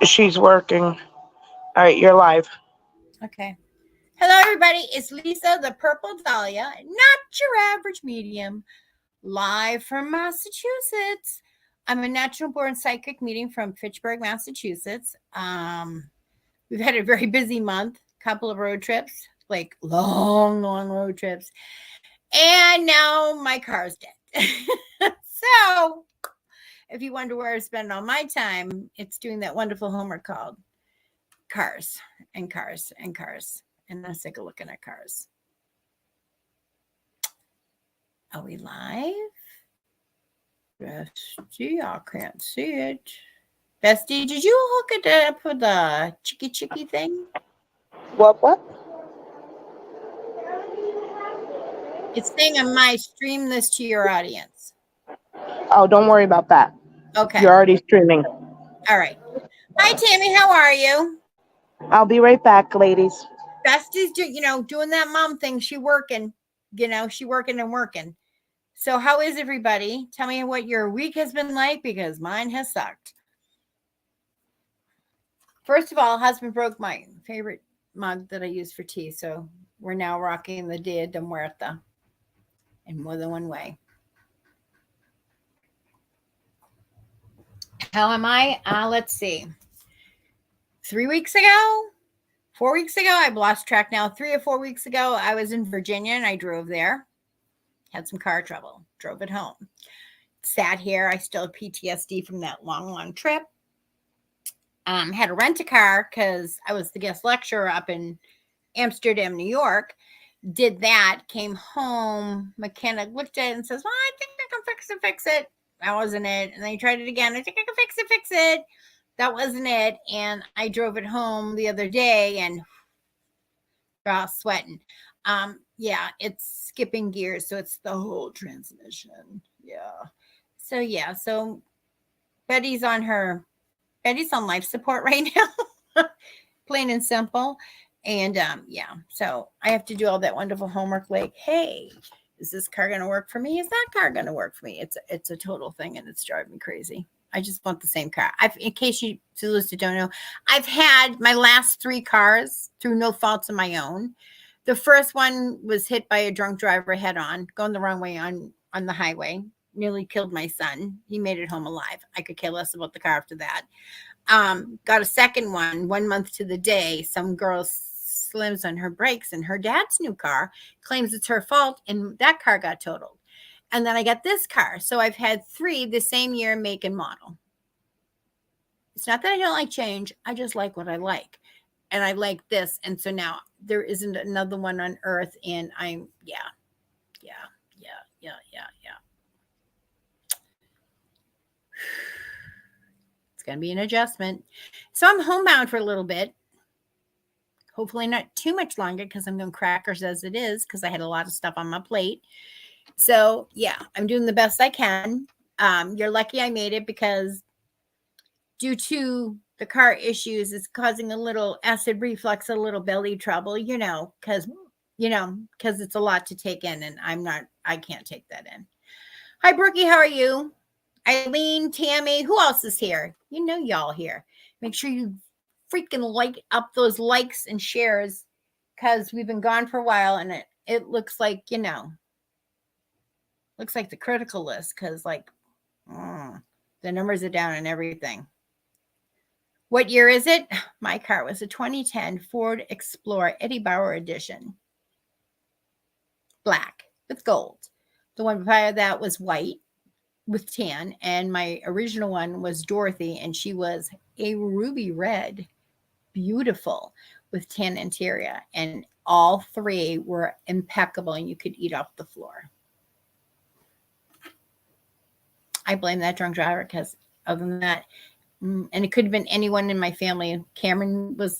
She's working. All right, you're live. Okay. Hello, everybody. It's Lisa, the Purple Dahlia, not your average medium, live from Massachusetts. I'm a natural born psychic meeting from Fitchburg, Massachusetts. We've had a very busy month, couple of road trips, like long road trips. And now my car's dead. So if you wonder where I spend all my time, it's doing that wonderful homework called cars and cars and cars. And let's take a look at cars. Are we live? Bestie, I can't see it. Bestie, did you hook it up with the chicky thing? What? It's saying I might stream this to your audience. Oh, don't worry about that. Okay. You're already streaming. All right. Hi, Tammy. How are you? I'll be right back, ladies. Bestie's doing that mom thing. She working, she working and working. So how is everybody? Tell me what your week has been like, because mine has sucked. First of all, husband broke my favorite mug that I use for tea. So we're now rocking the Dia de Muerta in more than one way. How am I? Let's see. 3 weeks ago, 4 weeks ago, I've lost track now. 3 or 4 weeks ago, I was in Virginia and I drove there. Had some car trouble. Drove it home. Sat here. I still have PTSD from that long trip. Had to rent a car because I was the guest lecturer up in Amsterdam, New York. Did that. Came home. Mechanic looked at it and says, "Well, I think I can fix it." That wasn't it. And then he tried it again. I think I can fix it. That wasn't it. And I drove it home the other day and sweating. Yeah, it's skipping gears, so it's the whole transmission. Yeah. So Betty's on life support right now, plain and simple. And so I have to do all that wonderful homework. Like, hey, is this car going to work for me? Is that car going to work for me? It's a total thing, and it's driving me crazy. I just want the same car. In case you don't know, I've had my last 3 cars through no faults of my own. The first one was hit by a drunk driver head on, going the wrong way on the highway. Nearly killed my son. He made it home alive. I could care less about the car after that. Got a second one 1 month to the day. Some girl slams on her brakes in her dad's new car, claims it's her fault, and that car got totaled. And then I got this car. So I've had 3 the same year, make and model. It's not that I don't like change. I just like what I like. And I like this. And so now there isn't another one on earth. And I'm, yeah. It's going to be an adjustment. So I'm homebound for a little bit. Hopefully not too much longer, because I'm doing crackers as it is, because I had a lot of stuff on my plate. So, yeah, I'm doing the best I can. You're lucky I made it, because due to the car issues, it's causing a little acid reflux, a little belly trouble, because it's a lot to take in, and I can't take that in. Hi, Brookie. How are you? Eileen, Tammy, who else is here? Y'all here. Make sure you freaking light up those likes and shares, because we've been gone for a while, and it looks like, looks like the critical list, because the numbers are down and everything. What year is it? My car was a 2010 Ford Explorer Eddie Bauer edition. Black with gold. The one prior that was white with tan, and my original one was Dorothy, and she was a ruby red, beautiful, with tan interior, and all 3 were impeccable, and you could eat off the floor. I blame that drunk driver, because other than that, and it could have been anyone in my family. Cameron was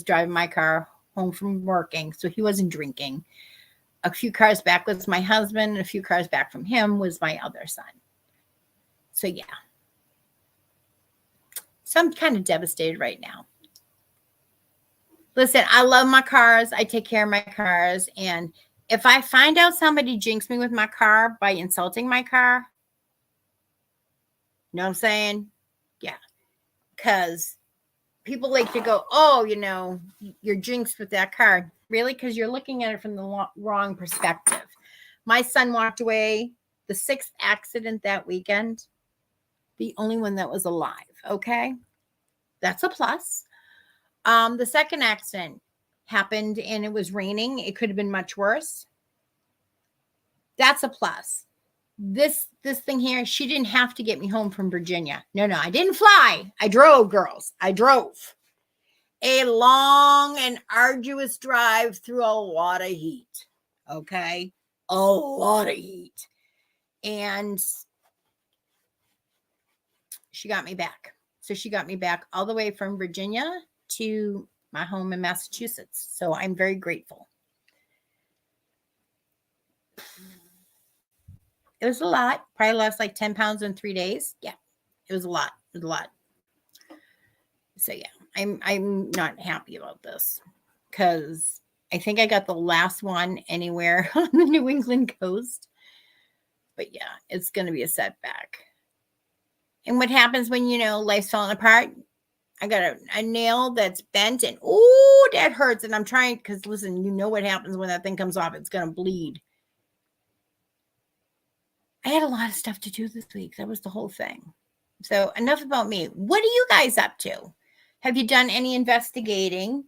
driving my car home from working, so he wasn't drinking. A few cars back was my husband, and a few cars back from him was my other son. So, yeah. So I'm kind of devastated right now. Listen, I love my cars. I take care of my cars. And if I find out somebody jinxed me with my car by insulting my car, you know what I'm saying? Yeah. Because people like to go, oh, you're jinxed with that car. Really? Because you're looking at it from the wrong perspective. My son walked away, the 6th accident that weekend, the only one that was alive. Okay. That's a plus. The 2nd accident happened and it was raining. It could have been much worse. That's a plus. This thing here, she didn't have to get me home from Virginia. No, I didn't fly. I drove, girls. I drove. A long and arduous drive through a lot of heat. Okay? A lot of heat. And she got me back. So she got me back all the way from Virginia to my home in Massachusetts. So I'm very grateful. It was a lot. Probably lost like 10 pounds in 3 days. Yeah, it was a lot. So yeah, I'm not happy about this because I think I got the last one anywhere on the New England coast. But yeah, it's going to be a setback. And what happens when, life's falling apart? I got a nail that's bent and, oh, that hurts. And I'm trying, because listen, you know what happens when that thing comes off. It's going to bleed. I had a lot of stuff to do this week. That was the whole thing. So enough about me. What are you guys up to? Have you done any investigating?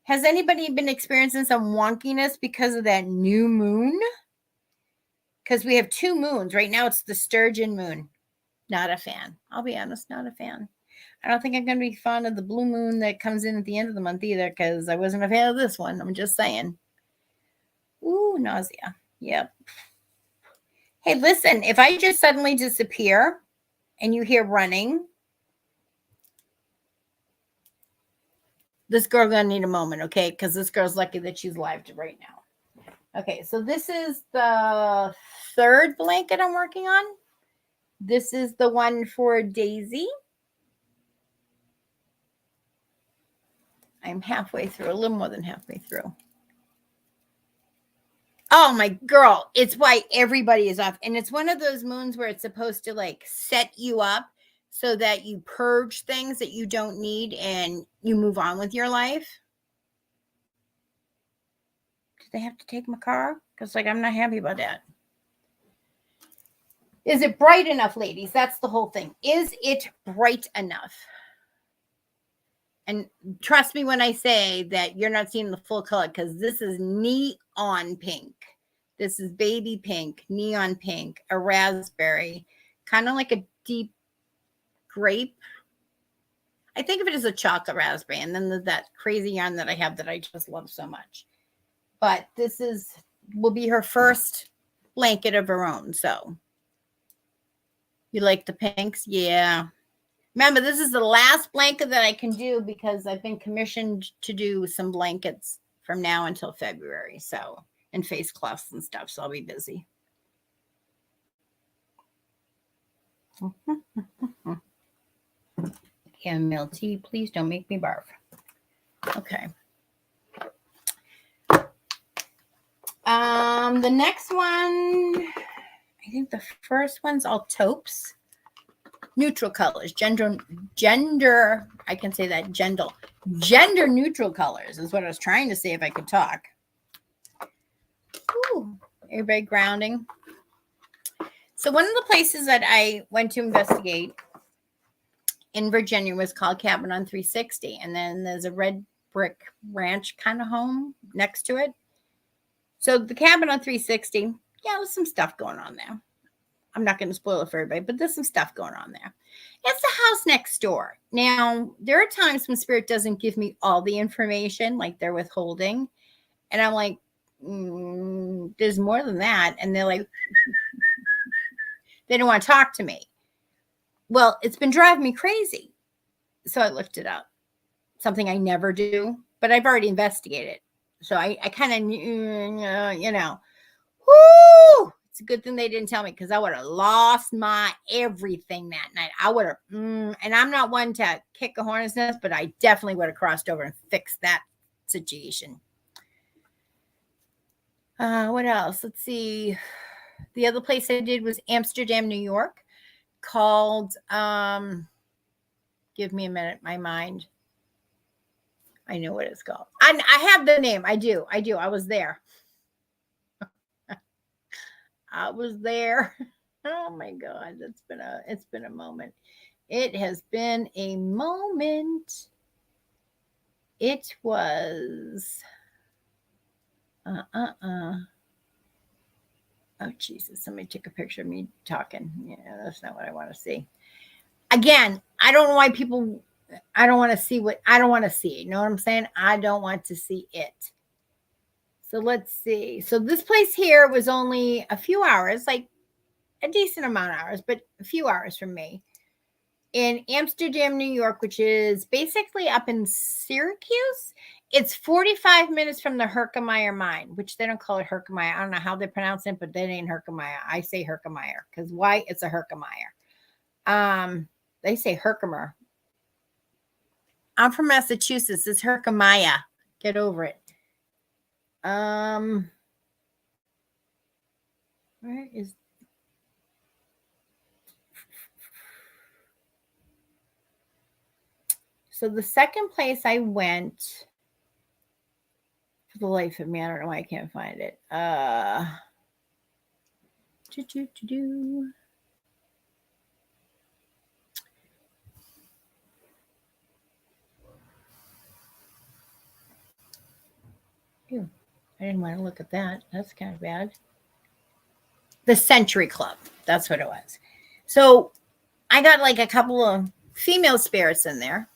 Has anybody been experiencing some wonkiness because of that new moon? Because we have 2 moons. Right now it's the sturgeon moon. Not a fan. I'll be honest, not a fan. I don't think I'm going to be fond of the blue moon that comes in at the end of the month either, because I wasn't a fan of this one. I'm just saying. Ooh, nausea. Yep. Hey, listen, if I just suddenly disappear and you hear running, this girl gonna need a moment, okay? Because this girl's lucky that she's live right now. Okay, so this is the 3rd blanket I'm working on. This is the one for Daisy. I'm halfway through, a little more than halfway through. Oh, my girl, it's why everybody is off. And it's one of those moons where it's supposed to like set you up so that you purge things that you don't need and you move on with your life. Do they have to take my car? Because I'm not happy about that. Is it bright enough, ladies? That's the whole thing. Is it bright enough? And trust me when I say that you're not seeing the full color, because this is neon pink. This is baby pink, neon pink, a raspberry, kind of like a deep grape. I think of it as a chocolate raspberry, and then that crazy yarn that I have that I just love so much. But this will be her first blanket of her own. So you like the pinks? Yeah. Remember, this is the last blanket that I can do because I've been commissioned to do some blankets from now until February. So, and face cloths and stuff. So I'll be busy. Chamomile tea, please don't make me barf. Okay. The next one, I think the first one's all taupes. Neutral colors, gender, I can say that, gender neutral colors is what I was trying to say if I could talk. Ooh, everybody grounding. So one of the places that I went to investigate in Virginia was called Cabin on 360. And then there's a red brick ranch kind of home next to it. So the Cabin on 360, yeah, there's some stuff going on there. I'm not going to spoil it for everybody, but there's some stuff going on there. It's the house next door. Now, there are times when Spirit doesn't give me all the information, like they're withholding. And I'm like, there's more than that. And they're like, they don't want to talk to me. Well, it's been driving me crazy. So I looked it up. Something I never do, but I've already investigated. So I kind of, whoo! It's a good thing they didn't tell me, because I would have lost my everything that night. I would have, and I'm not one to kick a hornet's nest, but I definitely would have crossed over and fixed that situation. What else? Let's see. The other place I did was Amsterdam, New York, called, give me a minute, my mind. I know what it's called. I have the name. I do. I was there. I was there. Oh my God. It's been a moment. It has been a moment. It was oh Jesus. Somebody took a picture of me talking. Yeah, that's not what I want to see. Again, I don't know why people I don't want to see what I don't want to see. You know what I'm saying? I don't want to see it. So let's see. So this place here was only a few hours, like a decent amount of hours, but a few hours from me. In Amsterdam, New York, which is basically up in Syracuse. It's 45 minutes from the Herkimer Mine, which they don't call it Herkimer. I don't know how they pronounce it, but that ain't Herkimer. I say Herkimer because why? It's a Herkimer. They say Herkimer. I'm from Massachusetts. It's Herkimer. Get over it. Where is so the second place I went for the life of me, I don't know why I can't find it. Ew, I didn't want to look at that. That's kind of bad. The Century Club. That's what it was. So I got like a couple of female spirits in there.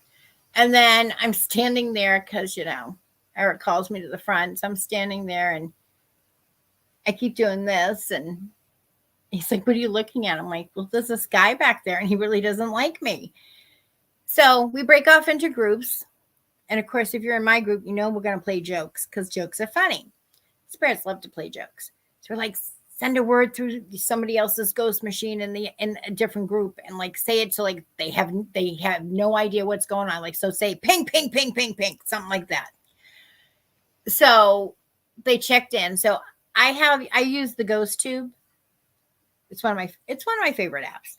And then I'm standing there because, Eric calls me to the front. So I'm standing there and I keep doing this. And he's like, what are you looking at? I'm like, well, there's this guy back there and he really doesn't like me. So we break off into groups. And of course, if you're in my group, we're going to play jokes because jokes are funny. Spirits love to play jokes. So we're like, send a word through somebody else's ghost machine in a different group and like say it so like they have no idea what's going on. Like, so say ping, ping, ping, ping, ping, something like that. So they checked in. So I use the Ghost Tube. It's one of my favorite apps.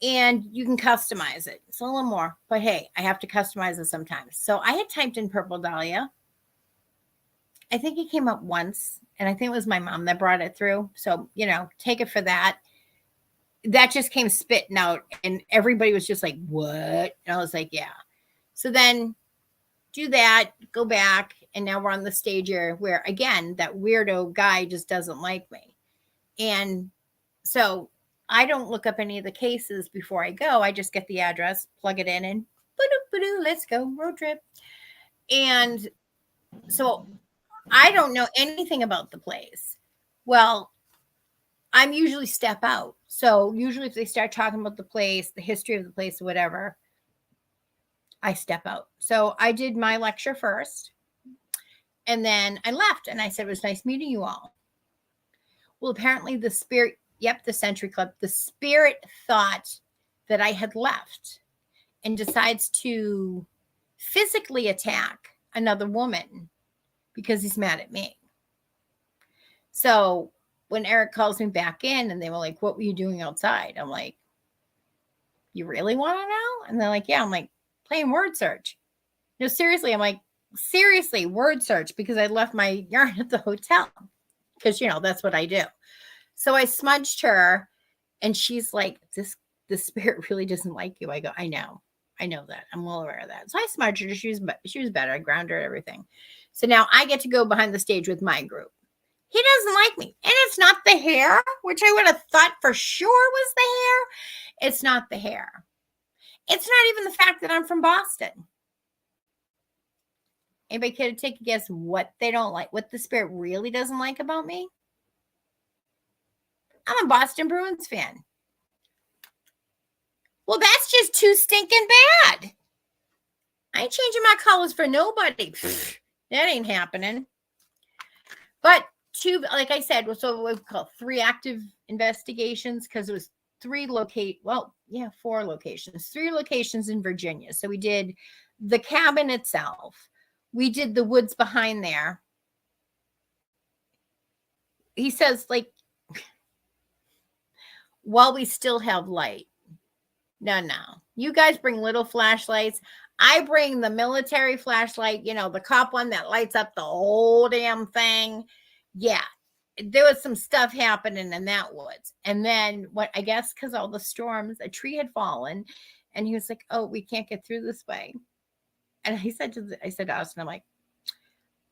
And you can customize it. It's a little more, but hey, I have to customize it sometimes. So I had typed in Purple Dahlia. I think it came up once, and I think it was my mom that brought it through. So, take it for that. That just came spitting out, and everybody was just like, what? And I was like, yeah. So then do that, go back, and now we're on the stage here where, again, that weirdo guy just doesn't like me. And so I don't look up any of the cases before I go. I just get the address, plug it in, and let's go, road trip. And so I don't know anything about the place. Well, I'm usually step out. So usually if they start talking about the place, the history of the place, whatever, I step out. So I did my lecture first. And then I left and I said, it was nice meeting you all. Well, apparently the Century Club, the spirit thought that I had left and decides to physically attack another woman because he's mad at me. So when Eric calls me back in and they were like, what were you doing outside? I'm like, you really want to know? And they're like, yeah. I'm like, playing word search. No, seriously. I'm like, seriously, word search, because I left my yarn at the hotel because, that's what I do. So I smudged her and she's like, the spirit really doesn't like you. I go, I know that. I'm well aware of that. So I smudged her. She was better. I ground her, everything. So now I get to go behind the stage with my group. He doesn't like me. And it's not the hair, which I would have thought for sure was the hair. It's not the hair. It's not even the fact that I'm from Boston. Anybody care to take a guess what they don't like, what the spirit really doesn't like about me? I'm a Boston Bruins fan. Well, that's just too stinking bad. I ain't changing my colors for nobody. That ain't happening. But like I said, so we call 3 active investigations because it was 4 locations, 3 locations in Virginia. So we did the cabin itself. We did the woods behind there. He says, like, while we still have light. No. You guys bring little flashlights. I bring the military flashlight, the cop one that lights up the whole damn thing. Yeah, there was some stuff happening in that woods. And then what, I guess because all the storms, a tree had fallen, and he was like, "Oh, we can't get through this way." And I said to Austin, I'm like,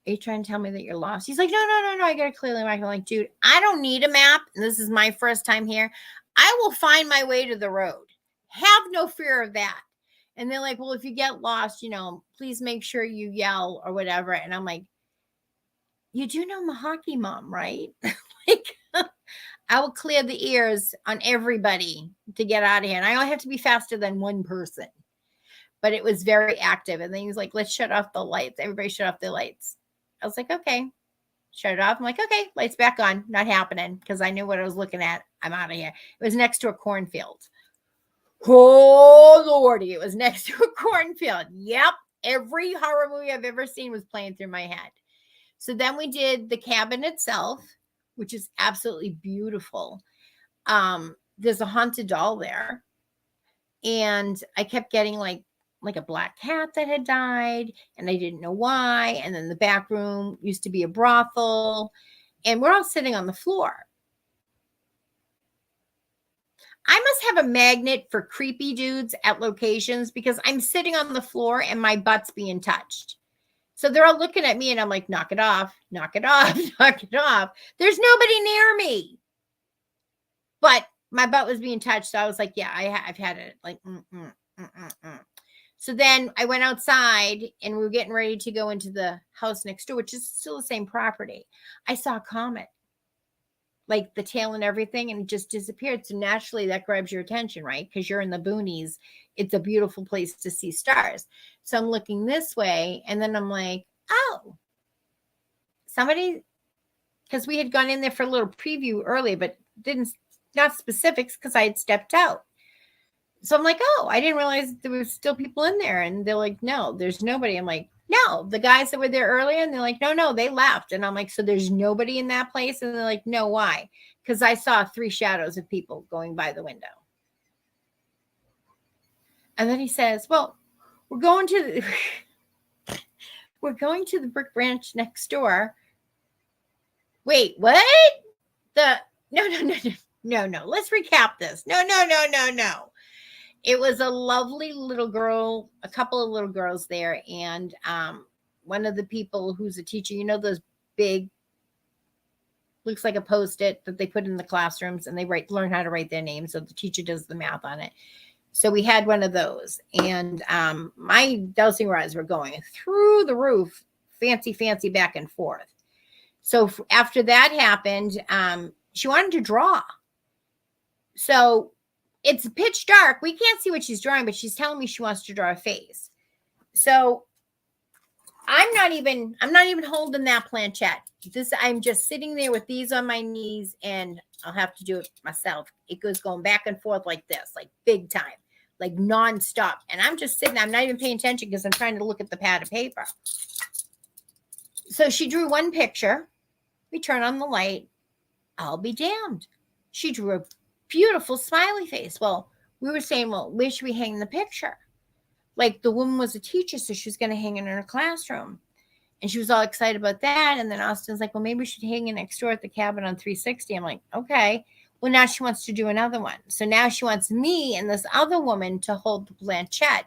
"Are you trying to tell me that you're lost?" He's like, "No, no, no, no. I got a clearly marked." I'm like, "Dude, I don't need a map. And this is my first time here. I will find my way to the road. Have no fear of that." And they're like, "Well, if you get lost, please make sure you yell or whatever." And I'm like, "You do know Mahaki Mom, right?" Like, I will clear the ears on everybody to get out of here. And I only have to be faster than one person. But it was very active. And then he was like, "Let's shut off the lights." Everybody shut off their lights. I was like, "Okay." Shut it off. I'm like, "Okay, lights back on." Not happening, because I knew what I was looking at. I'm out of here. It was next to a cornfield. Oh, Lordy. It was next to a cornfield. Yep. Every horror movie I've ever seen was playing through my head. So then we did the cabin itself, which is absolutely beautiful. There's a haunted doll there. And I kept getting like a black cat that had died, and I didn't know why. And then the back room used to be a brothel, and we're all sitting on the floor. I must have a magnet for creepy dudes at locations, because I'm sitting on the floor and my butt's being touched. So they're all looking at me, and I'm like, "Knock it off, knock it off, knock it off." There's nobody near me. But my butt was being touched. So I was like, "Yeah, I've had it." Like, So then I went outside, and we were getting ready to go into the house next door, which is still the same property. I saw a comet, like the tail and everything, and it just disappeared. So naturally that grabs your attention, right? Because you're in the boonies. It's a beautiful place to see stars. So I'm looking this way, and then I'm like, "Oh, somebody," because we had gone in there for a little preview earlier, but not specifics, because I had stepped out. So I'm like, "Oh, I didn't realize there was still people in there." And they're like, "No, there's nobody." I'm like, "No, the guys that were there earlier." And they're like, "No, they left." And I'm like, "So there's nobody in that place?" And they're like, "No, why?" Because I saw 3 shadows of people going by the window. And then he says, "Well, we're going to the brick branch next door." Wait, what? No. Let's recap this. No. It was a lovely little girl, a couple of little girls there, and one of the people who's a teacher, those big, looks like a Post-it that they put in the classrooms, and they learn how to write their names, so the teacher does the math on it. So we had one of those, and my dowsing rods were going through the roof, fancy back and forth. So after that happened, she wanted to draw. So it's pitch dark. We can't see what she's drawing, but she's telling me she wants to draw a face. So I'm not even holding that planchette. I'm just sitting there with these on my knees, and I'll have to do it myself. It goes going back and forth like this, like big time, like nonstop. And I'm just sitting there. I'm not even paying attention, because I'm trying to look at the pad of paper. So she drew one picture. We turn on the light. I'll be damned. She drew a beautiful smiley face. Well, we were saying, "Well, where should we hang the picture?" Like, the woman was a teacher, so she was going to hang it in her classroom. And she was all excited about that. And then Austin's like, "Well, maybe we should hang it next door at the cabin on 360. I'm like, "Okay." Well, now she wants to do another one. So now she wants me and this other woman to hold the planchette.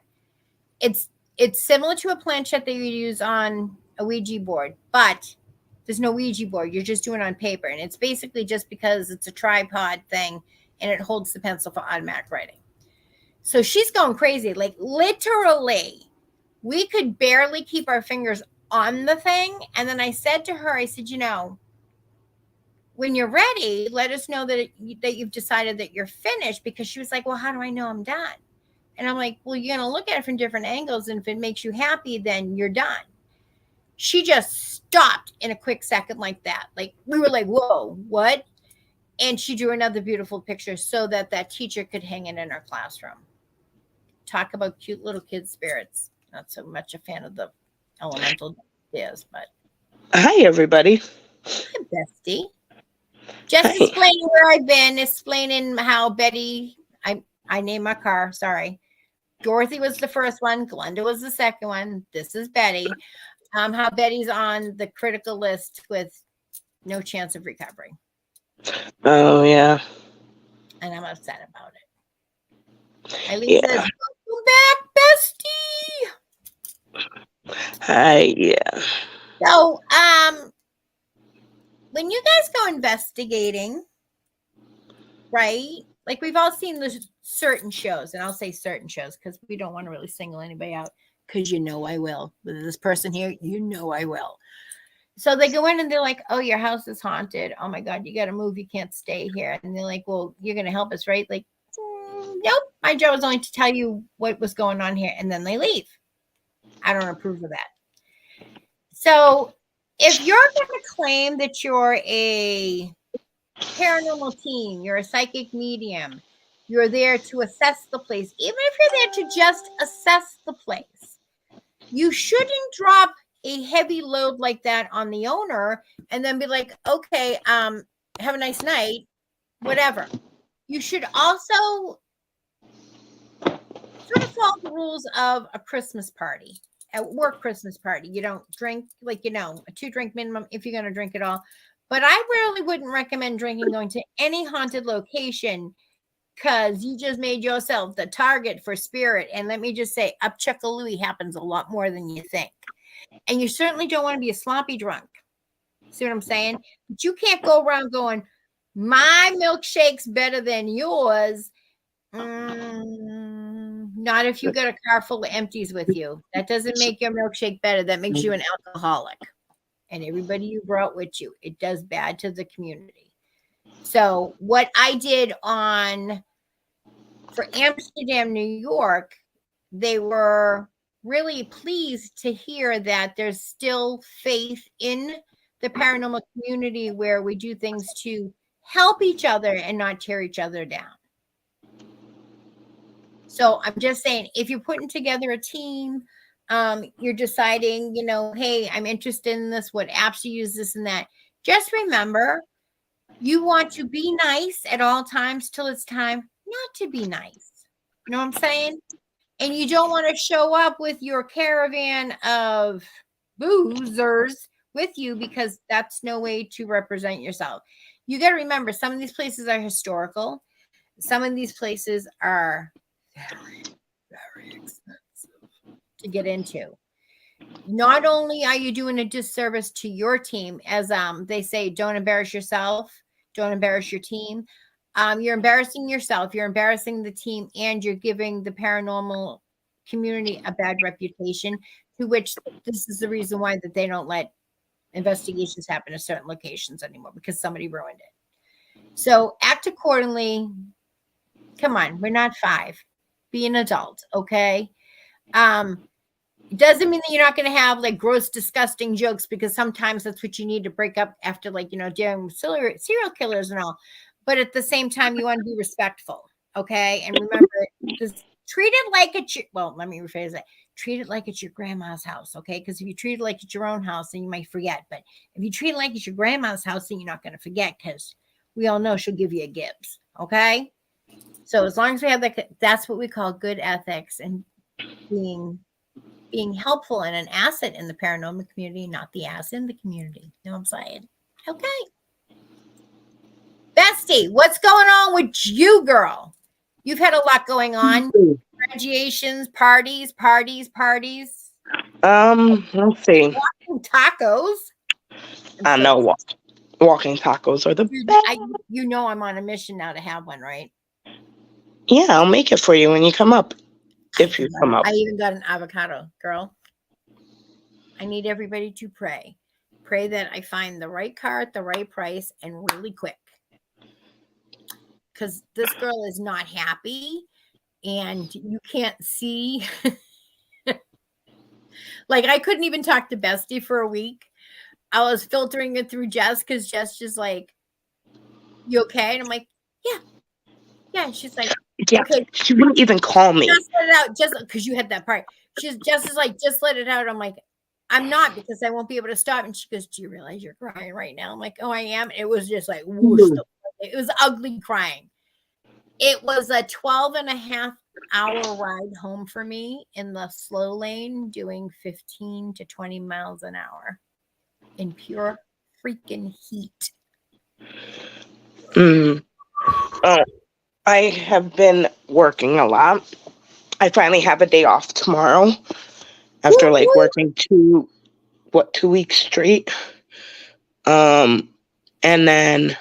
It's similar to a planchette that you use on a Ouija board, but there's no Ouija board. You're just doing it on paper. And it's basically just because it's a tripod thing, and it holds the pencil for automatic writing. So she's going crazy. Like, literally, we could barely keep our fingers on the thing. And then I said to her, I said, "When you're ready, let us know that you've decided that you're finished." Because she was like, "Well, how do I know I'm done?" And I'm like, "Well, you're going to look at it from different angles. And if it makes you happy, then you're done." She just stopped in a quick second like that. Like, we were like, "Whoa, what?" And she drew another beautiful picture so that teacher could hang it in her classroom. Talk about cute little kid spirits. Not so much a fan of the elemental stairs, but Hi, everybody. hi, Bestie. Just Hi. explaining where I've been, explaining how Betty, I named my car, sorry. Dorothy was the first one. Glenda was the second one. This is Betty. How Betty's on the critical list with no chance of recovery. Oh, yeah. And I'm upset about it. Eileen Yeah. says, welcome back, bestie. Hi, yeah. So, when you guys go investigating, right? Like we've all seen the certain shows, and I'll say certain shows because we don't want to really single anybody out because you know I will. With this person here, you know I will. So they go in and they're like, oh, your house is haunted. Oh my God, you got to move. You can't stay here. And they're like, well, you're going to help us, right? Like, nope. My job was only to tell you what was going on here. And then they leave. I don't approve of that. So if you're going to claim that you're a paranormal team, you're a psychic medium, you're there to assess the place, even if you're there to just assess the place, you shouldn't drop a heavy load like that on the owner and then be like, okay, have a nice night, whatever. You should also sort of follow the rules of a Christmas party, a work Christmas party. You don't drink, like, a 2-drink minimum if you're going to drink at all. But I really wouldn't recommend drinking going to any haunted location because you just made yourself the target for spirit. And let me just say, upchuckalooey happens a lot more than you think. And you certainly don't want to be a sloppy drunk. See what I'm saying? But you can't go around going, my milkshake's better than yours. Not if you got a car full of empties with you. That doesn't make your milkshake better. That makes you an alcoholic. And everybody you brought with you, it does bad to the community. So what I did for Amsterdam, New York, they were really pleased to hear that there's still faith in the paranormal community where we do things to help each other and not tear each other down. So I'm just saying, if you're putting together a team, you're deciding, hey, I'm interested in this, what apps you use, this and that. Just remember, you want to be nice at all times till it's time not to be nice. You know what I'm saying? And you don't want to show up with your caravan of boozers with you because that's no way to represent yourself. You got to remember, some of these places are historical. Some of these places are very, very expensive to get into. Not only are you doing a disservice to your team, as they say, don't embarrass yourself, don't embarrass your team. You're embarrassing yourself, you're embarrassing the team, and you're giving the paranormal community a bad reputation, to which this is the reason why that they don't let investigations happen at certain locations anymore, because somebody ruined it. So act accordingly. Come on, we're not 5. Be an adult, okay? It doesn't mean that you're not going to have like gross, disgusting jokes, because sometimes that's what you need to break up after, like, dealing with serial killers and all. But at the same time, you want to be respectful, okay? And remember, just treat it like it's let me rephrase it. Treat it like it's your grandma's house, okay? Because if you treat it like it's your own house, then you might forget. But if you treat it like it's your grandma's house, then you're not going to forget, because we all know she'll give you a Gibbs, okay? So as long as we have that's what we call good ethics and being helpful and an asset in the paranormal community, not the ass in the community. You know what I'm saying? Okay. Bestie, what's going on with you, girl? You've had a lot going on. Graduations, parties. Let's see. Walking tacos. I know walking tacos are the best. I'm on a mission now to have one, right? Yeah, I'll make it for you when you come up. If you come up. I even got an avocado, girl. I need everybody to pray. Pray that I find the right car at the right price and really quick. Because this girl is not happy and you can't see. Like, I couldn't even talk to Bestie for a week. I was filtering it through Jess because Jess just like, you okay? And I'm like, yeah. Yeah. She's like, yeah, okay. She wouldn't even call me. Just let it out, just because you had that part. Jess is like, just let it out. I'm like, I'm not, because I won't be able to stop. And she goes, do you realize you're crying right now? I'm like, oh, I am. It was just like, whoosh. It was ugly crying. It was a 12.5 hour ride home for me in the slow lane doing 15 to 20 miles an hour in pure freaking heat. Mm. I have been working a lot. I finally have a day off tomorrow after like Woo-woo. working 2 weeks straight. And then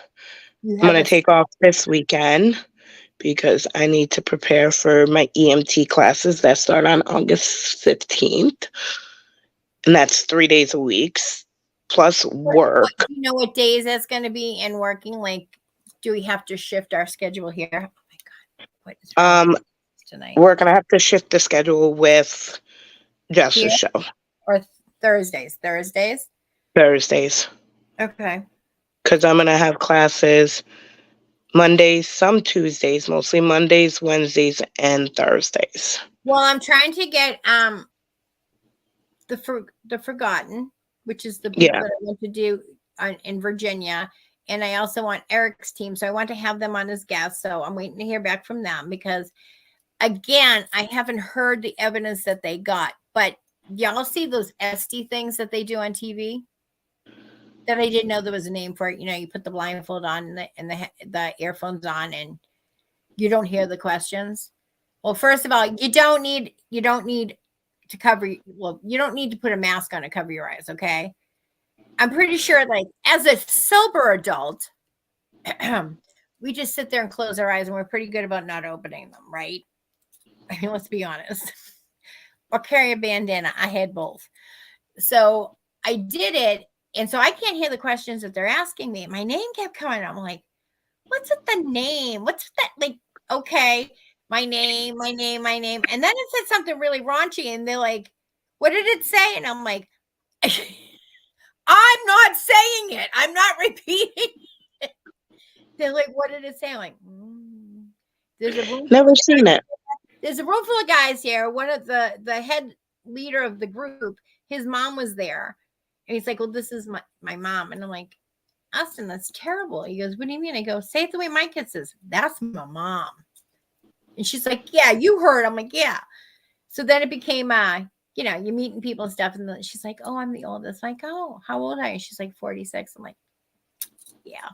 You I'm have gonna a take off this weekend because I need to prepare for my EMT classes that start on August 15th. And that's 3 days a week plus what work. do you know what days that's going to be and working? Like, do we have to shift our schedule here? Oh my God, what is wrong tonight? We're gonna have to shift the schedule with Here Jess's show. or Thursdays? Thursdays. Okay. Because I'm gonna have classes Mondays, some Tuesdays, mostly Mondays, Wednesdays, and Thursdays. Well, I'm trying to get the Forgotten, which is the people Yeah. that I want to do in Virginia, and I also want Eric's team, so I want to have them on as guests. So I'm waiting to hear back from them because, again, I haven't heard the evidence that they got. But y'all see those SD things that they do on TV? That I didn't know there was a name for it. You know, you put the blindfold on and the earphones on, and you don't hear the questions. Well, first of all, you don't need to cover. Well, you don't need to put a mask on to cover your eyes. Okay, I'm pretty sure, like, as a sober adult, we just sit there and close our eyes, and we're pretty good about not opening them, right? I mean, let's be honest. Or carry a bandana. I had both, so I did it, and so I can't hear the questions that they're asking me. My name kept coming. I'm like, what's with the name? What's that? Like, okay, my name. And then it said something really raunchy, and they're like, what did it say? And I'm like, I'm not saying it. I'm not repeating it. They're like, what did it say? I'm like, there's a room. Never seen it. There's a room full of guys here. One of the head leader of the group, his mom was there. And he's like, well, this is my mom. And I'm like, Austin, that's terrible. He goes, what do you mean? I go, say it the way my kid says. That's my mom. And she's like, yeah, you heard. I'm like, yeah. So then it became, you know, you're meeting people and stuff. And she's like, oh, I'm the oldest. I'm like, oh, how old are you? She's like 46. I'm like, yeah,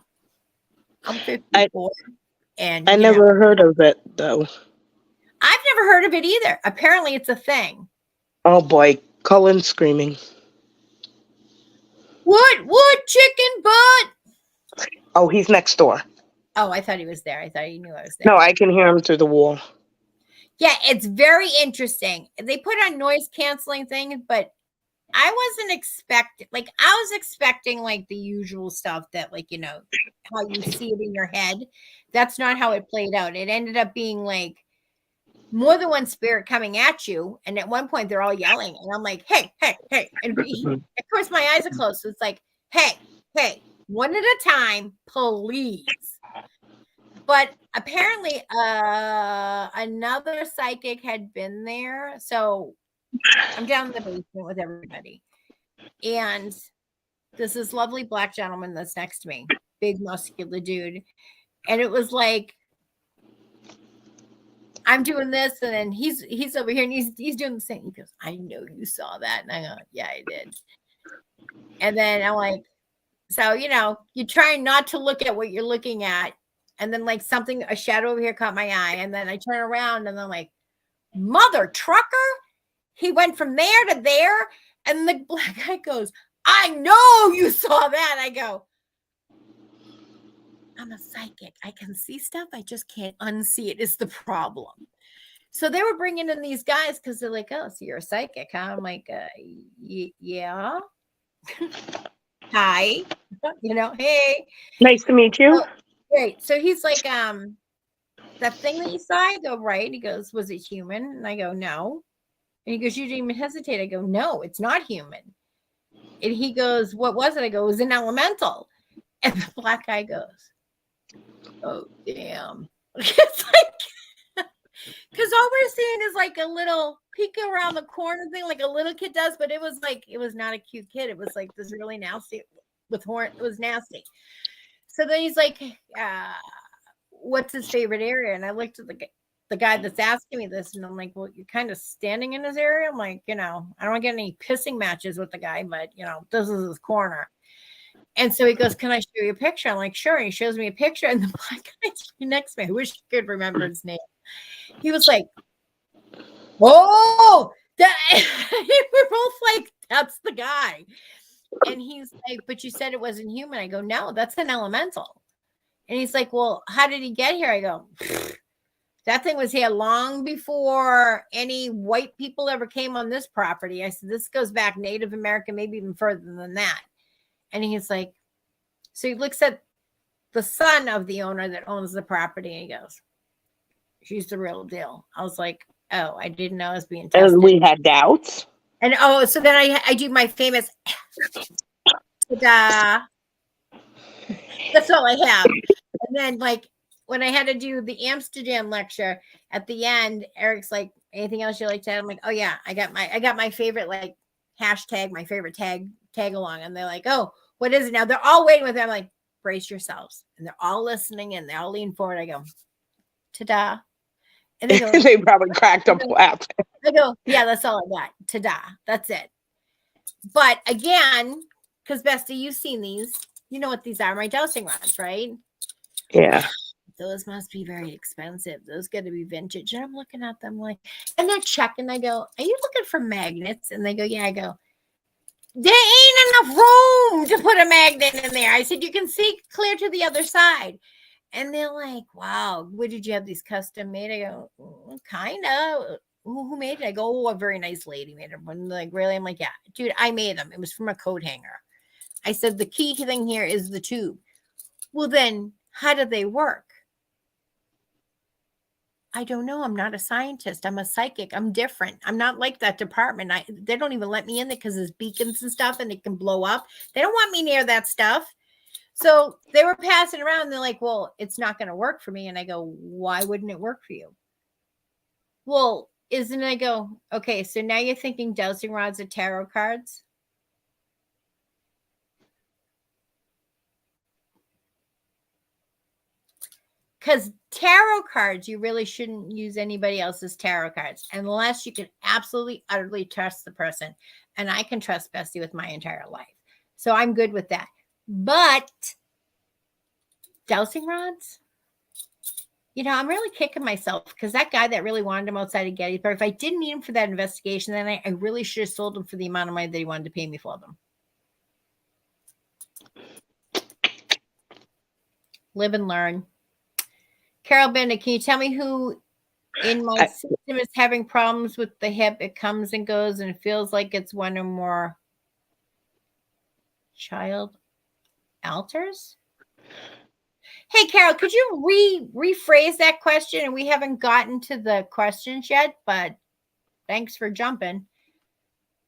I'm 54. I never heard of it though. I've never heard of it either. Apparently it's a thing. Oh boy, Cullen screaming. What, chicken butt? Oh, he's next door. Oh, I thought he was there. I thought he knew I was there. No, I can hear him through the wall. Yeah, it's very interesting. They put on noise canceling things, but I wasn't expecting, like, I was expecting like the usual stuff that, like, you know, how you see it in your head. That's not how it played out. It ended up being like more than one spirit coming at you. And at one point they're all yelling. And I'm like, hey. And of course my eyes are closed. So it's like, hey, one at a time, please. But apparently another psychic had been there. So I'm down in the basement with everybody. And there's this lovely black gentleman that's next to me, big muscular dude. And it was like, I'm doing this, and then he's over here, and he's doing the same. He goes, I know you saw that. And I go, yeah, I did. And then I'm like, so, you know, you try not to look at what you're looking at. And then like a shadow over here caught my eye. And then I turn around and I'm like, mother trucker. He went from there to there. And the black guy goes, I know you saw that. I go, I'm a psychic. I can see stuff. I just can't unsee it is the problem. So they were bringing in these guys because they're like, oh, so you're a psychic, huh? I'm like, yeah. Hi. You know, hey. Nice to meet you. Oh, great. So he's like, that thing that you saw? I go, right. He goes, was it human? And I go, no. And he goes, you didn't even hesitate. I go, no, it's not human. And he goes, what was it? I go, it was an elemental. And the black guy goes, oh, damn. It's like, because all we're seeing is like a little peek around the corner thing, like a little kid does, but it was not a cute kid. It was like this really nasty with horn. It was nasty. So then he's like, what's his favorite area? And I looked at the guy. the guy that's asking me this, and I'm like, well, you're kind of standing in his area. I'm like, I don't want to get any pissing matches with the guy, but this is his corner. And so he goes, can I show you a picture? I'm like, sure. And he shows me a picture, and the black guy next to me, I wish I could remember his name. He was like, oh, that we're both like, that's the guy. And he's like, but you said it wasn't human. I go, no, that's an elemental. And he's like, well, how did he get here? I go, that thing was here long before any white people ever came on this property. I said, this goes back Native American, maybe even further than that. And he's like, so he looks at the son of the owner that owns the property, and he goes, she's the real deal. I was like, oh, I didn't know I was being tested. And we had doubts. And so then I do my famous ta-da. That's all I have. And then like when I had to do the Amsterdam lecture at the end, Eric's like, anything else you like to add? I'm like, oh yeah, I got my favorite like hashtag, my favorite tag along. And they're like, oh, what is it now? They're all waiting with them. I'm like, brace yourselves. And they're all listening and they all lean forward. I go, ta-da. And they go, they probably cracked up laughing. I go, yeah, that's all I got. Ta-da. That's it. But again, because Bestie, you've seen these. You know what these are, my dowsing rods, right? Yeah. Those must be very expensive. Those got to be vintage. And I'm looking at them like, and they're checking. I go, are you looking for magnets? And they go, yeah. I go, there ain't enough room to put a magnet in there. I said, you can see clear to the other side. And they're like, wow, where did you have these custom made? I go, kind of. Who made it? I go, oh, a very nice lady made them. And like, really? I'm like, yeah, dude, I made them. It was from a coat hanger. I said, the key thing here is the tube. Well, then how do they work? I don't know. I'm not a scientist. I'm a psychic. I'm different. I'm not like that department. They don't even let me in there because there's beacons and stuff and it can blow up. They don't want me near that stuff. So they were passing around. And they're like, well, it's not going to work for me. And I go, why wouldn't it work for you? Well, isn't it? I go, okay, so now you're thinking dowsing rods are tarot cards? Because tarot cards, you really shouldn't use anybody else's tarot cards unless you can absolutely, utterly trust the person. And I can trust Bestie with my entire life. So I'm good with that. But dowsing rods, I'm really kicking myself because that guy that really wanted him outside of Gettysburg, if I didn't need him for that investigation, then I really should have sold him for the amount of money that he wanted to pay me for them. Live and learn. Carol Bennett, can you tell me who in my system is having problems with the hip? It comes and goes and it feels like it's one or more child alters. Hey, Carol, could you rephrase that question? And we haven't gotten to the questions yet, but thanks for jumping.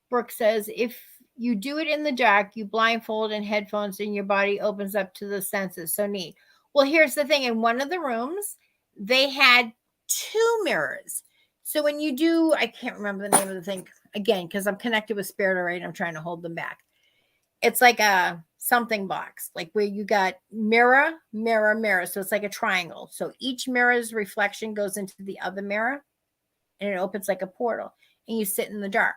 Brooke says, if you do it in the dark, you blindfold and headphones and your body opens up to the senses. So neat. Well, here's the thing. In one of the rooms, they had 2 mirrors. So when you do, I can't remember the name of the thing again, because I'm connected with Spirit already and I'm trying to hold them back. It's like a something box, like where you got mirror, mirror, mirror. So it's like a triangle. So each mirror's reflection goes into the other mirror and it opens like a portal and you sit in the dark.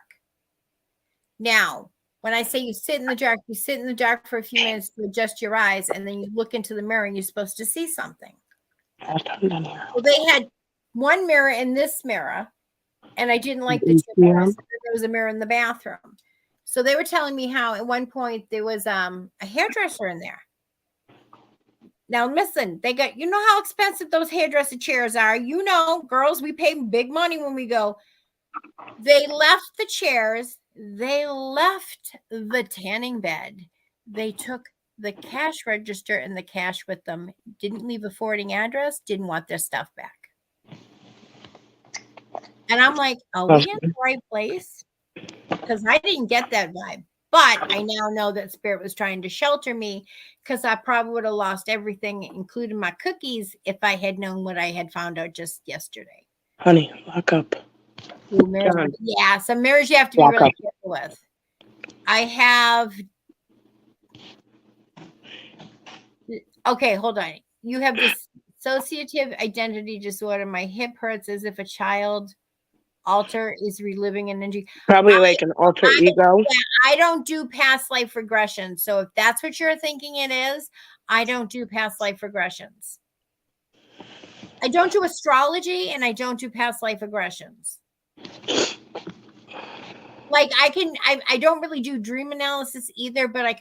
Now, when I say you sit in the dark, you sit in the dark for a few minutes to adjust your eyes, and then you look into the mirror and you're supposed to see something. Well, they had one mirror in this mirror, and I didn't like the 2 mirrors. There was a mirror in the bathroom. So they were telling me how at one point there was a hairdresser in there. Now, listen, they got, how expensive those hairdresser chairs are. Girls, we pay big money when we go. They left the chairs. They left the tanning bed. They took the cash register and the cash with them. Didn't leave a forwarding address. Didn't want their stuff back. And I'm like, are we in the right place? Because I didn't get that vibe. But I now know that Spirit was trying to shelter me because I probably would have lost everything, including my cookies, if I had known what I had found out just yesterday. Honey, lock up. Yeah, some mirrors you have to be really careful with. I have. Okay, hold on. You have this Dissociative identity disorder. My hip hurts as if a child alter is reliving an injury. Probably like an alter ego. I don't do past life regression. So if that's what you're thinking it is, I don't do past life regressions. I don't do astrology and I don't do past life regressions. Like I don't really do dream analysis either, but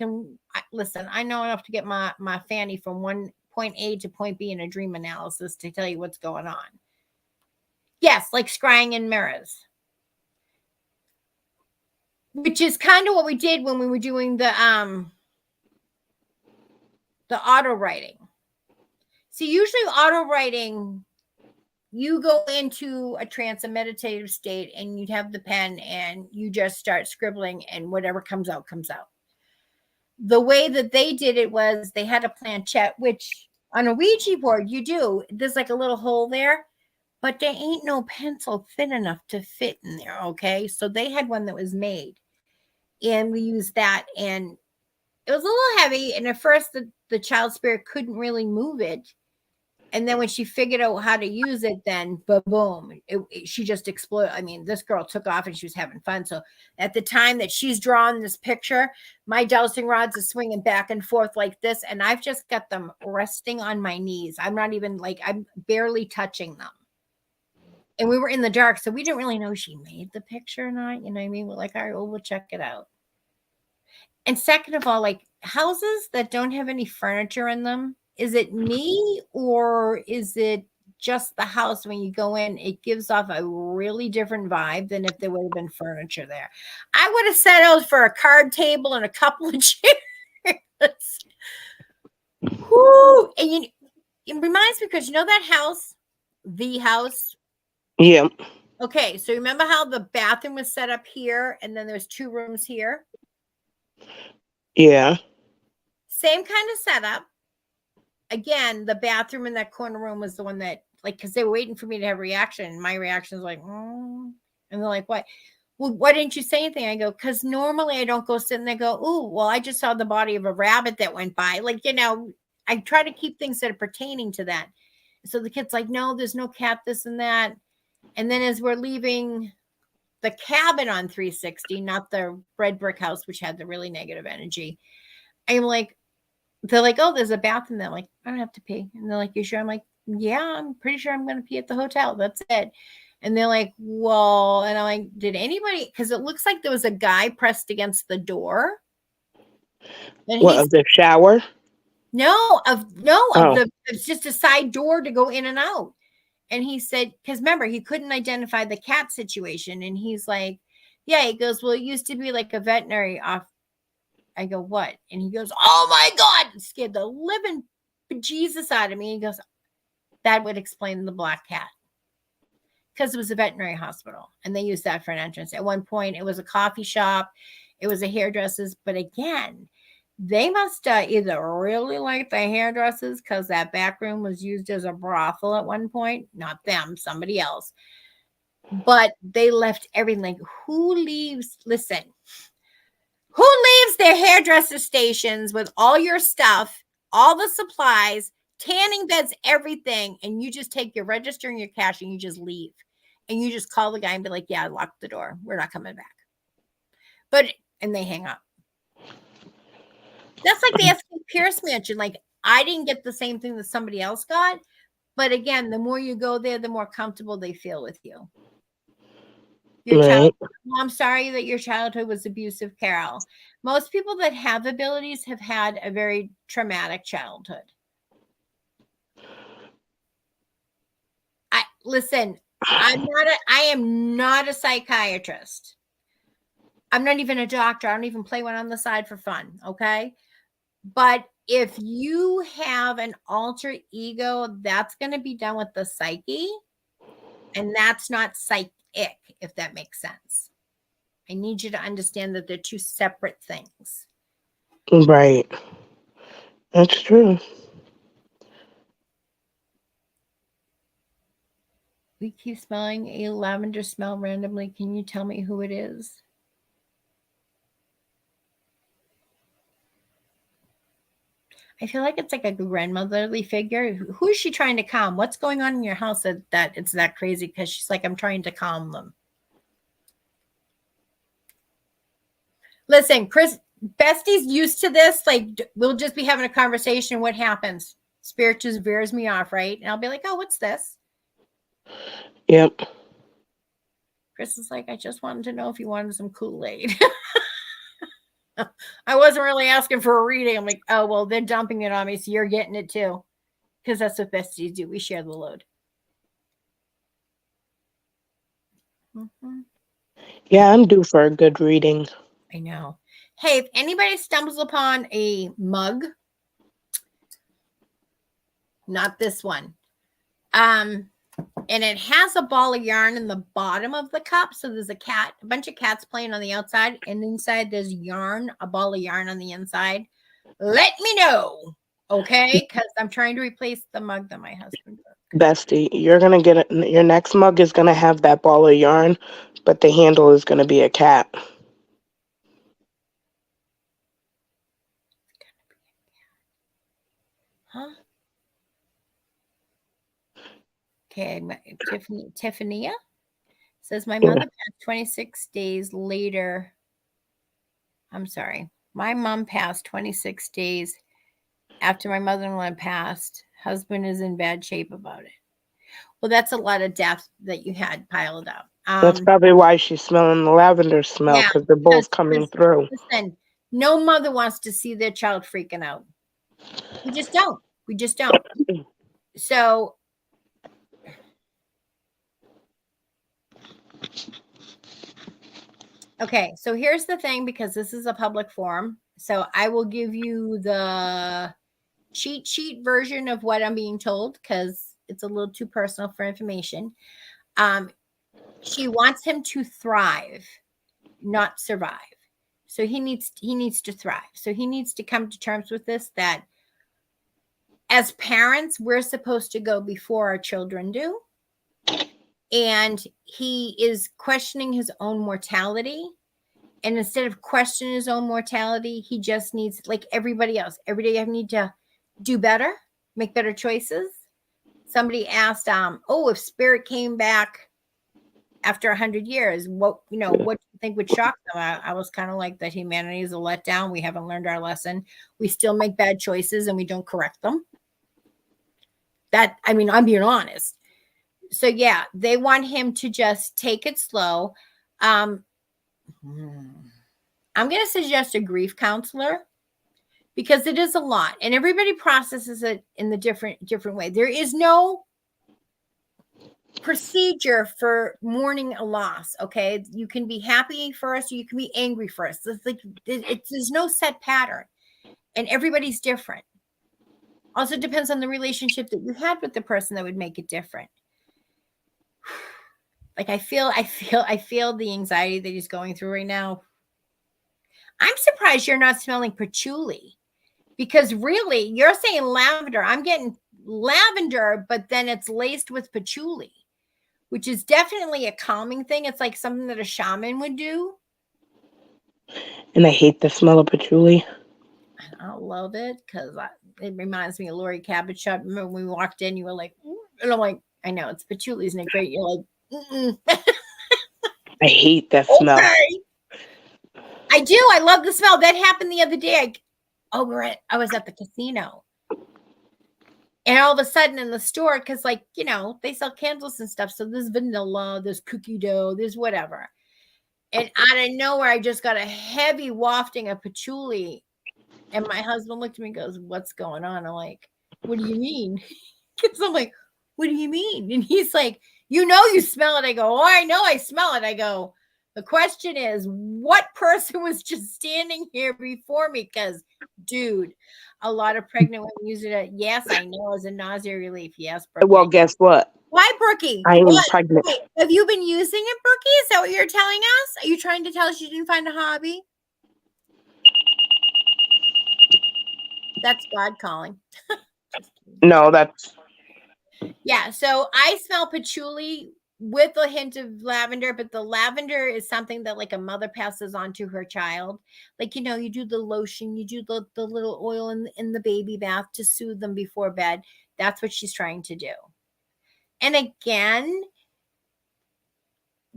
listen, I know enough to get my fanny from one point A to point B in a dream analysis to tell you what's going on. Yes, like scrying in mirrors. Which is kind of what we did when we were doing the auto writing. So usually auto writing, you go into a trance, a meditative state, and you'd have the pen and you just start scribbling and whatever comes out, comes out. The way that they did it was they had a planchette, which on a Ouija board you do. There's like a little hole there, but there ain't no pencil thin enough to fit in there, okay? So they had one that was made, and we used that, and it was a little heavy, and at first the child spirit couldn't really move it. And then when she figured out how to use it, then boom, she just exploded. I mean, this girl took off and she was having fun. So at the time that she's drawn this picture, my dowsing rods are swinging back and forth like this. And I've just got them resting on my knees. I'm not even I'm barely touching them. And we were in the dark, so we didn't really know she made the picture or not. You know what I mean? We're like, all right, well, we'll check it out. And second of all, like houses that don't have any furniture in them, is it me or is it just the house? When you go in, it gives off a really different vibe than if there would have been furniture there. I would have settled for a card table and a couple of chairs. Whoo! And it reminds me, because you know that house, the house? Yeah. Okay, so remember how the bathroom was set up here and then there's 2 rooms here? Yeah. Same kind of setup. Again, the bathroom in that corner room was the one that, like, because they were waiting for me to have a reaction. My reaction is like, and they're like, what? Well, why didn't you say anything? I go, because normally I don't go sit and they go, oh, well, I just saw the body of a rabbit that went by. Like, I try to keep things that are pertaining to that. So the kid's like, no, there's no cat, this and that. And then as we're leaving the cabin on 360, not the red brick house, which had the really negative energy, I'm like, they're like, oh, there's a bathroom. They're like, I don't have to pee. And they're like, you sure? I'm like, yeah, I'm pretty sure I'm going to pee at the hotel. That's it. And they're like, well, and I'm like, did anybody? Because it looks like there was a guy pressed against the door. And What, of the shower? It's just a side door to go in and out. And he said, because remember, he couldn't identify the cat situation. And he's like, yeah, he goes, well, it used to be like a veterinary off. I go, what? And he goes, oh my God, it scared the living Jesus out of me. He goes, that would explain the black cat. Because it was a veterinary hospital and they used that for an entrance. At one point, it was a coffee shop, it was a hairdresser's. But again, they must either really like the hairdressers, because that back room was used as a brothel at one point. Not them, somebody else. But they left everything. Like, who leaves? Listen. Who leaves their hairdresser stations with all your stuff, all the supplies, tanning beds, everything, and you just take your register and your cash and you just leave? And you just call the guy and be like, yeah, I locked the door. We're not coming back. And they hang up. That's like the S.K. Pierce mansion. Like, I didn't get the same thing that somebody else got. But again, the more you go there, the more comfortable they feel with you. I'm sorry that your childhood was abusive, Carol. Most people that have abilities have had a very traumatic childhood. I am not a psychiatrist. I'm not even a doctor. I don't even play one on the side for fun. Okay. But if you have an alter ego, that's going to be done with the psyche. And that's not psychic, if that makes sense. I need you to understand that they're 2 separate things. Right. That's true. We keep smelling a lavender smell randomly. Can you tell me who it is? I feel like it's like a grandmotherly figure. Who is she trying to calm? What's going on in your house that it's that crazy? Because she's like, I'm trying to calm them. Listen, Bestie's used to this. Like, we'll just be having a conversation. What happens? Spirit just veers me off, right? And I'll be like, oh, what's this? Yep. Chris is like, I just wanted to know if you wanted some Kool-Aid. I wasn't really asking for a reading. I'm like, oh, well, they're dumping it on me, so you're getting it too. Because that's what besties do. We share the load. Mm-hmm. Yeah, I'm due for a good reading. I know. Hey, if anybody stumbles upon a mug, not this one, and it has a ball of yarn in the bottom of the cup. So there's a bunch of cats playing on the outside, and inside there's yarn, a ball of yarn on the inside. Let me know, okay? Because I'm trying to replace the mug that my husband broke. Bestie, you're gonna get it. Your next mug is gonna have that ball of yarn, but the handle is gonna be a cat. Huh? Okay, Tiffany says my mother passed 26 days later. I'm sorry. My mom passed 26 days after my mother-in-law passed. Husband is in bad shape about it. Well, that's a lot of death that you had piled up. That's probably why she's smelling the lavender smell, because they're both coming through. Listen, no mother wants to see their child freaking out. We just don't. We just don't. So, okay. So here's the thing, because this is a public forum. So I will give you the cheat sheet version of what I'm being told, because it's a little too personal for information. She wants him to thrive, not survive. So he needs to thrive. So he needs to come to terms with this, that as parents, we're supposed to go before our children do. And he is questioning his own mortality. And instead of questioning his own mortality, he just needs, like everybody else, every day I need to do better, make better choices. Somebody asked, if spirit came back after 100 years, what do you think would shock them? I was kind of like, that humanity is a letdown. We haven't learned our lesson. We still make bad choices and we don't correct them. I'm being honest. So yeah, they want him to just take it slow. I'm going to suggest a grief counselor, because it is a lot and everybody processes it in the different way. There is no procedure for mourning a loss. Okay. You can be happy first, or you can be angry first. It's like, there's no set pattern, and everybody's different. Also depends on the relationship that you had with the person that would make it different. Like I feel the anxiety that he's going through right now. I'm surprised you're not smelling patchouli, because really you're saying lavender. I'm getting lavender, but then it's laced with patchouli, which is definitely a calming thing. It's like something that a shaman would do. And I hate the smell of patchouli. I love it, because it reminds me of Lori Cabbage Shop. Remember when we walked in, you were like, and I'm like, I know it's patchouli, isn't it great? You're like, I hate that smell. Okay. I do. I love the smell. That happened the other day. I was at the casino. And all of a sudden in the store, because they sell candles and stuff. So there's vanilla, there's cookie dough, there's whatever. And out of nowhere, I just got a heavy wafting of patchouli. And my husband looked at me and goes, what's going on? I'm like, what do you mean? Because I'm like, what do you mean? And he's like, you smell it. I go, oh, I know I smell it. I go, the question is, what person was just standing here before me? Because, dude, a lot of pregnant women use it. Yes, I know, as a nausea relief. Yes, Brookie. Well, guess what? Why, Brookie? I am pregnant. Wait, have you been using it, Brookie? Is that what you're telling us? Are you trying to tell us you didn't find a hobby? That's God calling. No, that's... Yeah, so I smell patchouli with a hint of lavender, but the lavender is something that like a mother passes on to her child. Like, you know, you do the lotion, you do the little oil in the baby bath to soothe them before bed. That's what she's trying to do. And again,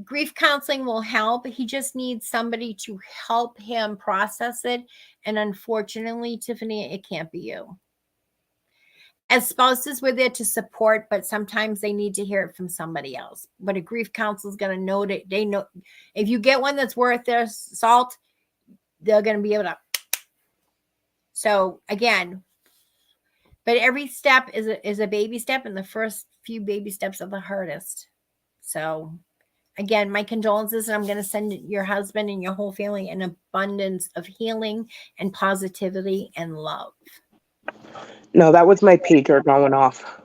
grief counseling will help. He just needs somebody to help him process it. And unfortunately, Tiffany, it can't be you. As spouses, we're there to support, but sometimes they need to hear it from somebody else. But a grief counselor is going to know that they know if you get one that's worth their salt, they're going to be able to. So again, but every step is a baby step, and the first few baby steps are the hardest. So again, my condolences, and I'm going to send your husband and your whole family an abundance of healing and positivity and love. No, that was my pager going off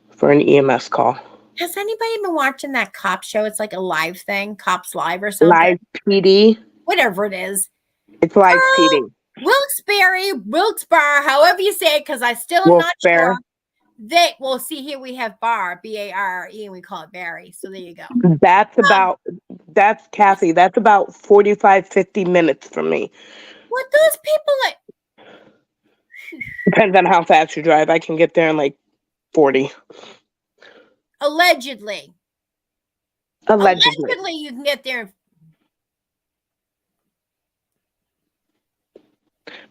for an EMS call. Has anybody been watching that cop show? It's like a live thing, Cops Live or something. Live PD. Whatever it is. It's live PD. Wilkes-Barre, however you say it, because I still am not sure. They will see here we have bar, B-A-R-E, and we call it Barry. So there you go. That's Kathy. That's about 45, 50 minutes from me. What those people like? Depends on how fast you drive. I can get there in like 40. Allegedly, you can get there.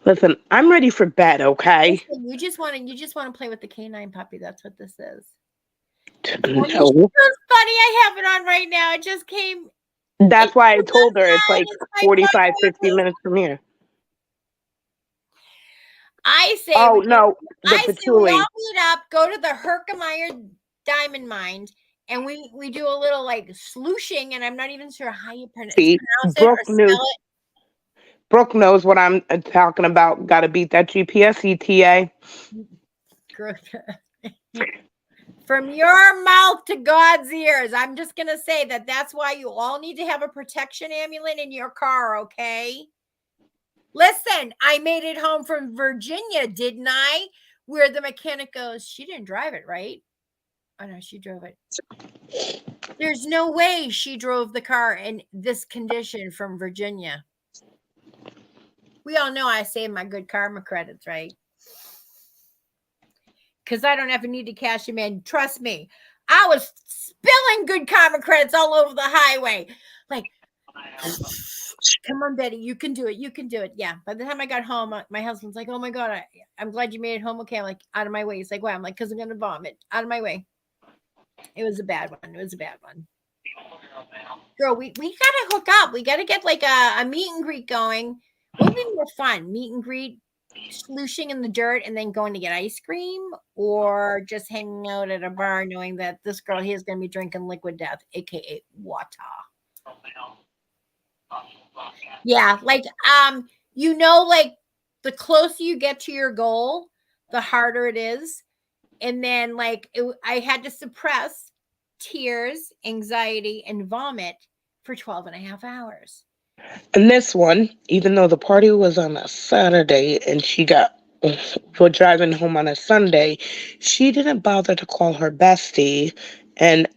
Listen, I'm ready for bed, okay? Listen, you just want to play with the canine puppy. That's what this is. No. It's funny. I have it on right now. It just came. That's why I told her it's like 45, 50 minutes from here. I say, oh no, the patchouli. We all meet up, go to the Herkimer Diamond Mine, and we do a little like slooshing, and I'm not even sure how you pronounce it or spell it. Brooke knows what I'm talking about. Got to beat that GPS ETA. From your mouth to God's ears. I'm just going to say that's why you all need to have a protection amulet in your car, okay? Listen, I made it home from Virginia, didn't I? Where the mechanic goes, she didn't drive it, right? Oh, no, she drove it. There's no way she drove the car in this condition from Virginia. We all know I saved my good karma credits, right? Because I don't ever need to cash them in. Trust me. I was spilling good karma credits all over the highway. Like, come on, Betty. You can do it. You can do it. Yeah. By the time I got home, my husband's like, oh, my God, I'm glad you made it home. Okay. I'm like, out of my way. He's like, why? I'm like, because I'm going to vomit. Out of my way. It was a bad one. It was a bad one. Girl, we got to hook up. We got to get like a meet and greet going. What would be more fun? Meet and greet, slooshing in the dirt, and then going to get ice cream, or just hanging out at a bar knowing that this girl here is going to be drinking liquid death, aka water. Yeah, like like the closer you get to your goal, the harder it is. And then I had to suppress tears, anxiety, and vomit for 12 and a half hours. And this one, even though the party was on a Saturday and we're driving home on a Sunday, she didn't bother to call her bestie and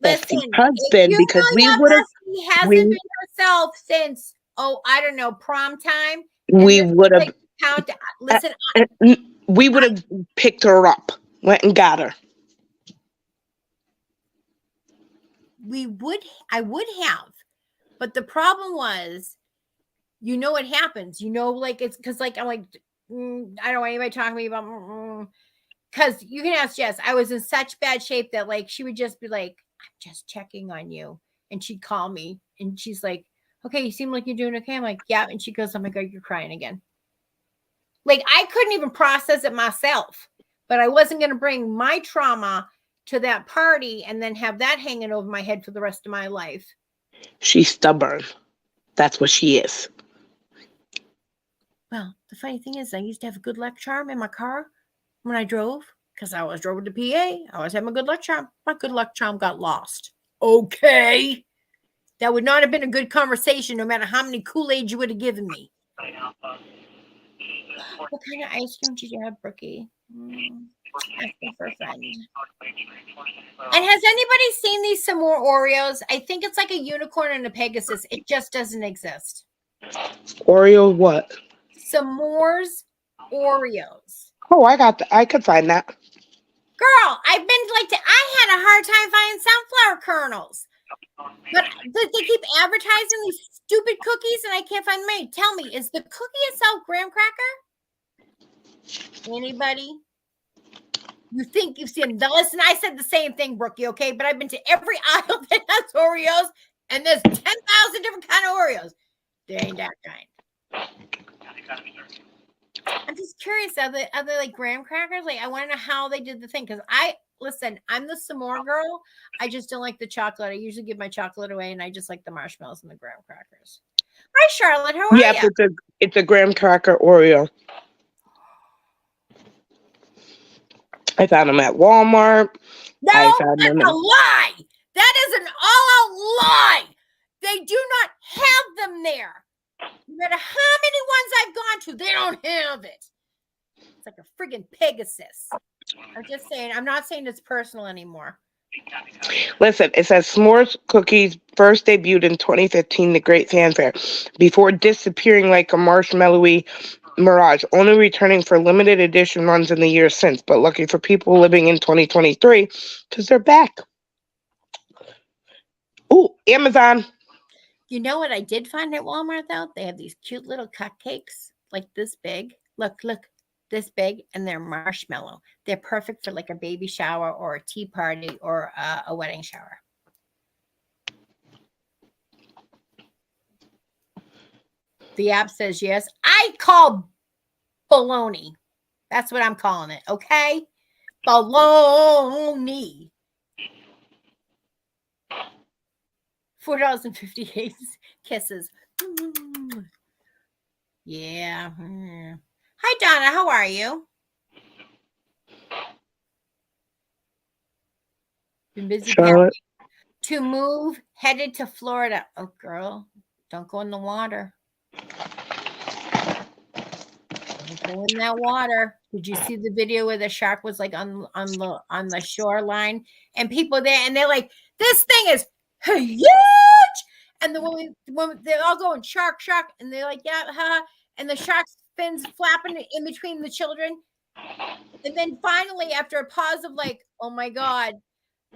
bestie husband because we would have. He hasn't been herself since I don't know, prom time. We would have. Listen, we would have picked her up, went and got her. I would have. But the problem was, what happens. It's because I'm like, I don't want anybody talking to me about, because you can ask Jess. I was in such bad shape that she would just be like, I'm just checking on you. And she'd call me and she's like, okay, you seem like you're doing okay. I'm like, yeah. And she goes, oh my God, you're crying again. I couldn't even process it myself, but I wasn't going to bring my trauma to that party and then have that hanging over my head for the rest of my life. She's stubborn. That's what she is. Well, the funny thing is I used to have a good luck charm in my car when I drove because I always drove with the PA. I always had my good luck charm. My good luck charm got lost. Okay. That would not have been a good conversation no matter how many Kool-Aid you would have given me. What kind of ice cream did you have, Brookie? Asking for a friend. And has anybody seen these some more Oreos? I think it's like a unicorn and a Pegasus. It just doesn't exist. Oreo what? S'mores Oreos. Oh, I could find that. Girl, I had a hard time finding sunflower kernels. But they keep advertising these stupid cookies and I can't find them any. Tell me, is the cookie itself graham cracker? Anybody? You think you've seen them? Listen, I said the same thing, Brookie, okay? But I've been to every aisle that has Oreos, and there's 10,000 different kind of Oreos. They ain't that kind. I'm just curious, are they like graham crackers? Like, I want to know how they did the thing. Because listen, I'm the s'more girl. I just don't like the chocolate. I usually give my chocolate away, and I just like the marshmallows and the graham crackers. Hi, Charlotte. How are you? It's a graham cracker Oreo. I found them at Walmart. No, that's a lie. That is an all-out lie. They do not have them there. No matter how many ones I've gone to, they don't have it. It's like a friggin' Pegasus. I'm just saying. I'm not saying it's personal anymore. Listen, it says s'mores cookies first debuted in 2015, the great fanfare, before disappearing like a marshmallowy mirage, only returning for limited edition runs in the years since, but lucky for people living in 2023, because they're back. Ooh, Amazon. You know what I did find at Walmart, though? They have these cute little cupcakes, like this big. Look, this big, and they're marshmallow. They're perfect for like a baby shower or a tea party or a wedding shower. The app says yes. I call baloney. That's what I'm calling it, okay? Baloney. $4.58 kisses. Yeah. Hi, Donna. How are you? Been busy Charlotte. To move, headed to Florida. Oh, girl, don't go in the water. Don't go in that water. Did you see the video where the shark was like on the shoreline and people there and they're like, this thing is huge. And the woman they're all going shark, and they're like, yeah, ha. And the shark's fins flapping in between the children. And then finally, after a pause of like, oh my God,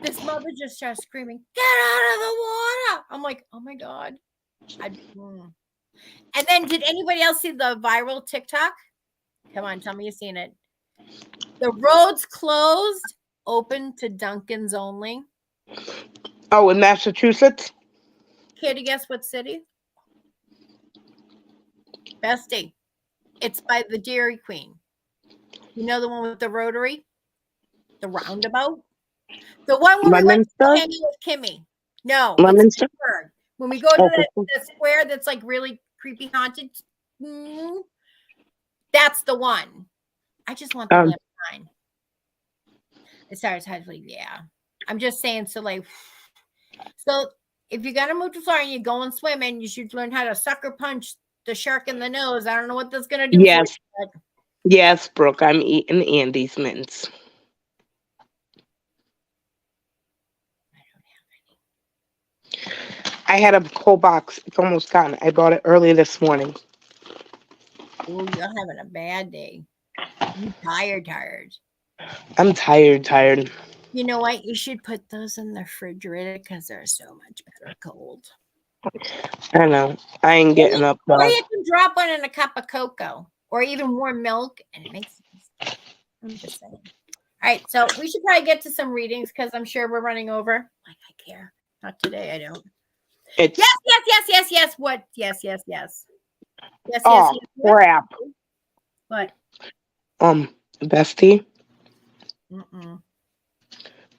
this mother just starts screaming, get out of the water. I'm like, oh my God. And then did anybody else see the viral TikTok? Come on, tell me you've seen it. The roads closed, open to Dunkin's only. Oh, in Massachusetts? Care to guess what city? Bestie. It's by the Dairy Queen. You know the one with the rotary? The roundabout? The one where we went to hang with Kimmy. No, it's Pittsburgh. When we go to the square that's like really creepy haunted. That's the one. I just want the lamp sign. It's hard to believe, yeah. I'm just saying, so if you're gonna move to Florida and you're going swimming, you should learn how to sucker punch the shark in the nose. I don't know what that's gonna do. Yes. For you, yes, Brooke. I'm eating Andy's mints. I had a whole box. It's almost gone. I bought it early this morning. Oh, you're having a bad day. You tired. I'm tired. You know what? You should put those in the refrigerator because they're so much better cold. I know. I ain't getting up. Or you can drop one in a cup of cocoa or even warm milk and it makes sense. I'm just saying. All right. So we should probably get to some readings because I'm sure we're running over. Like I care. Not today. I don't. Yes. What? Yes. Oh, crap. What? Bestie.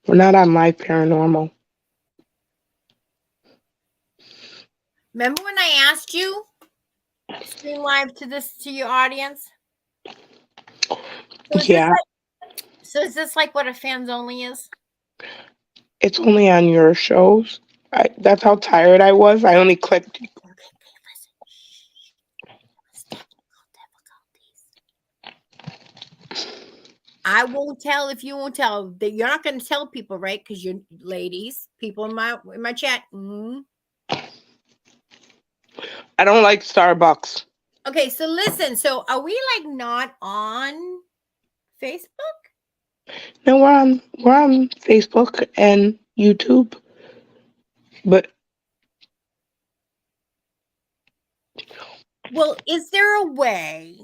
We're not on live paranormal. Remember when I asked you to stream live to your audience? So is this like what a fans only is? It's only on your shows. That's how tired I was. I only clicked. I won't tell if you won't tell. That you're not going to tell people, right? Because you're ladies, people in my chat. I don't like Starbucks. Okay, so listen. So are we like not on Facebook? No, we're on Facebook and YouTube, but Well, is there a way?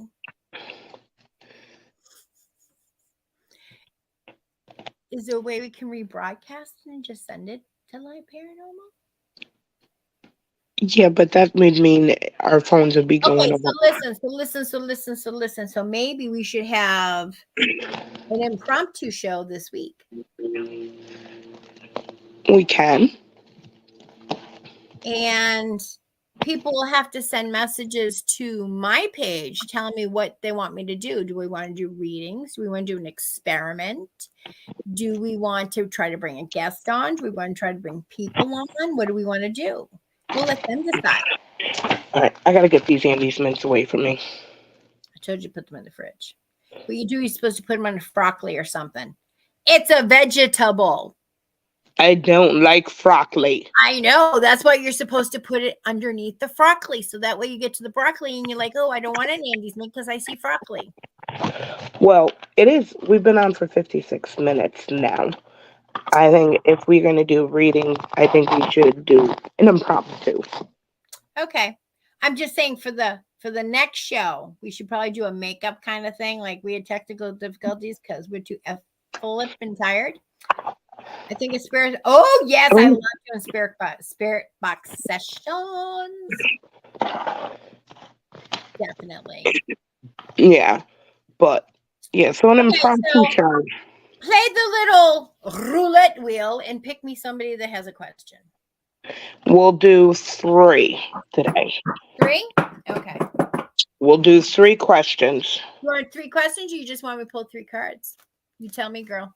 Is there a way we can rebroadcast and just send it to Live Paranormal? yeah, but that would mean our phones would be going Okay, over. so maybe we should have an impromptu show this week. We can. And people will have to send messages to my page telling me what they want me to do. Do we want to do readings? Do we want to do an experiment? Do we want to try to bring a guest on? Do we want to try to bring people on? What do we want to do? We'll let them decide. All right, I gotta get these Andes mints away from me. I told you to put them in the fridge. What you do, you're supposed to put them on broccoli or something. It's a vegetable. I don't like broccoli. I know. That's why you're supposed to put it underneath the broccoli. So that way you get to the broccoli and you're like, oh, I don't want any Andes mint because I see broccoli. Well, it is. We've been on for 56 minutes now. I think if we're going to do reading, I think we should do an impromptu. Okay. I'm just saying for the next show, we should probably do a makeup kind of thing. Like we had technical difficulties because we're too full up and tired. I think it's spirit. Oh yes, I love doing spirit box sessions. Definitely. Yeah, but yeah. So an impromptu show. Play the little roulette wheel and pick me somebody that has a question. We'll do 3 today. 3? Okay. We'll do 3 questions. You want 3 questions? Or you just want me to pull 3 cards? You tell me, girl.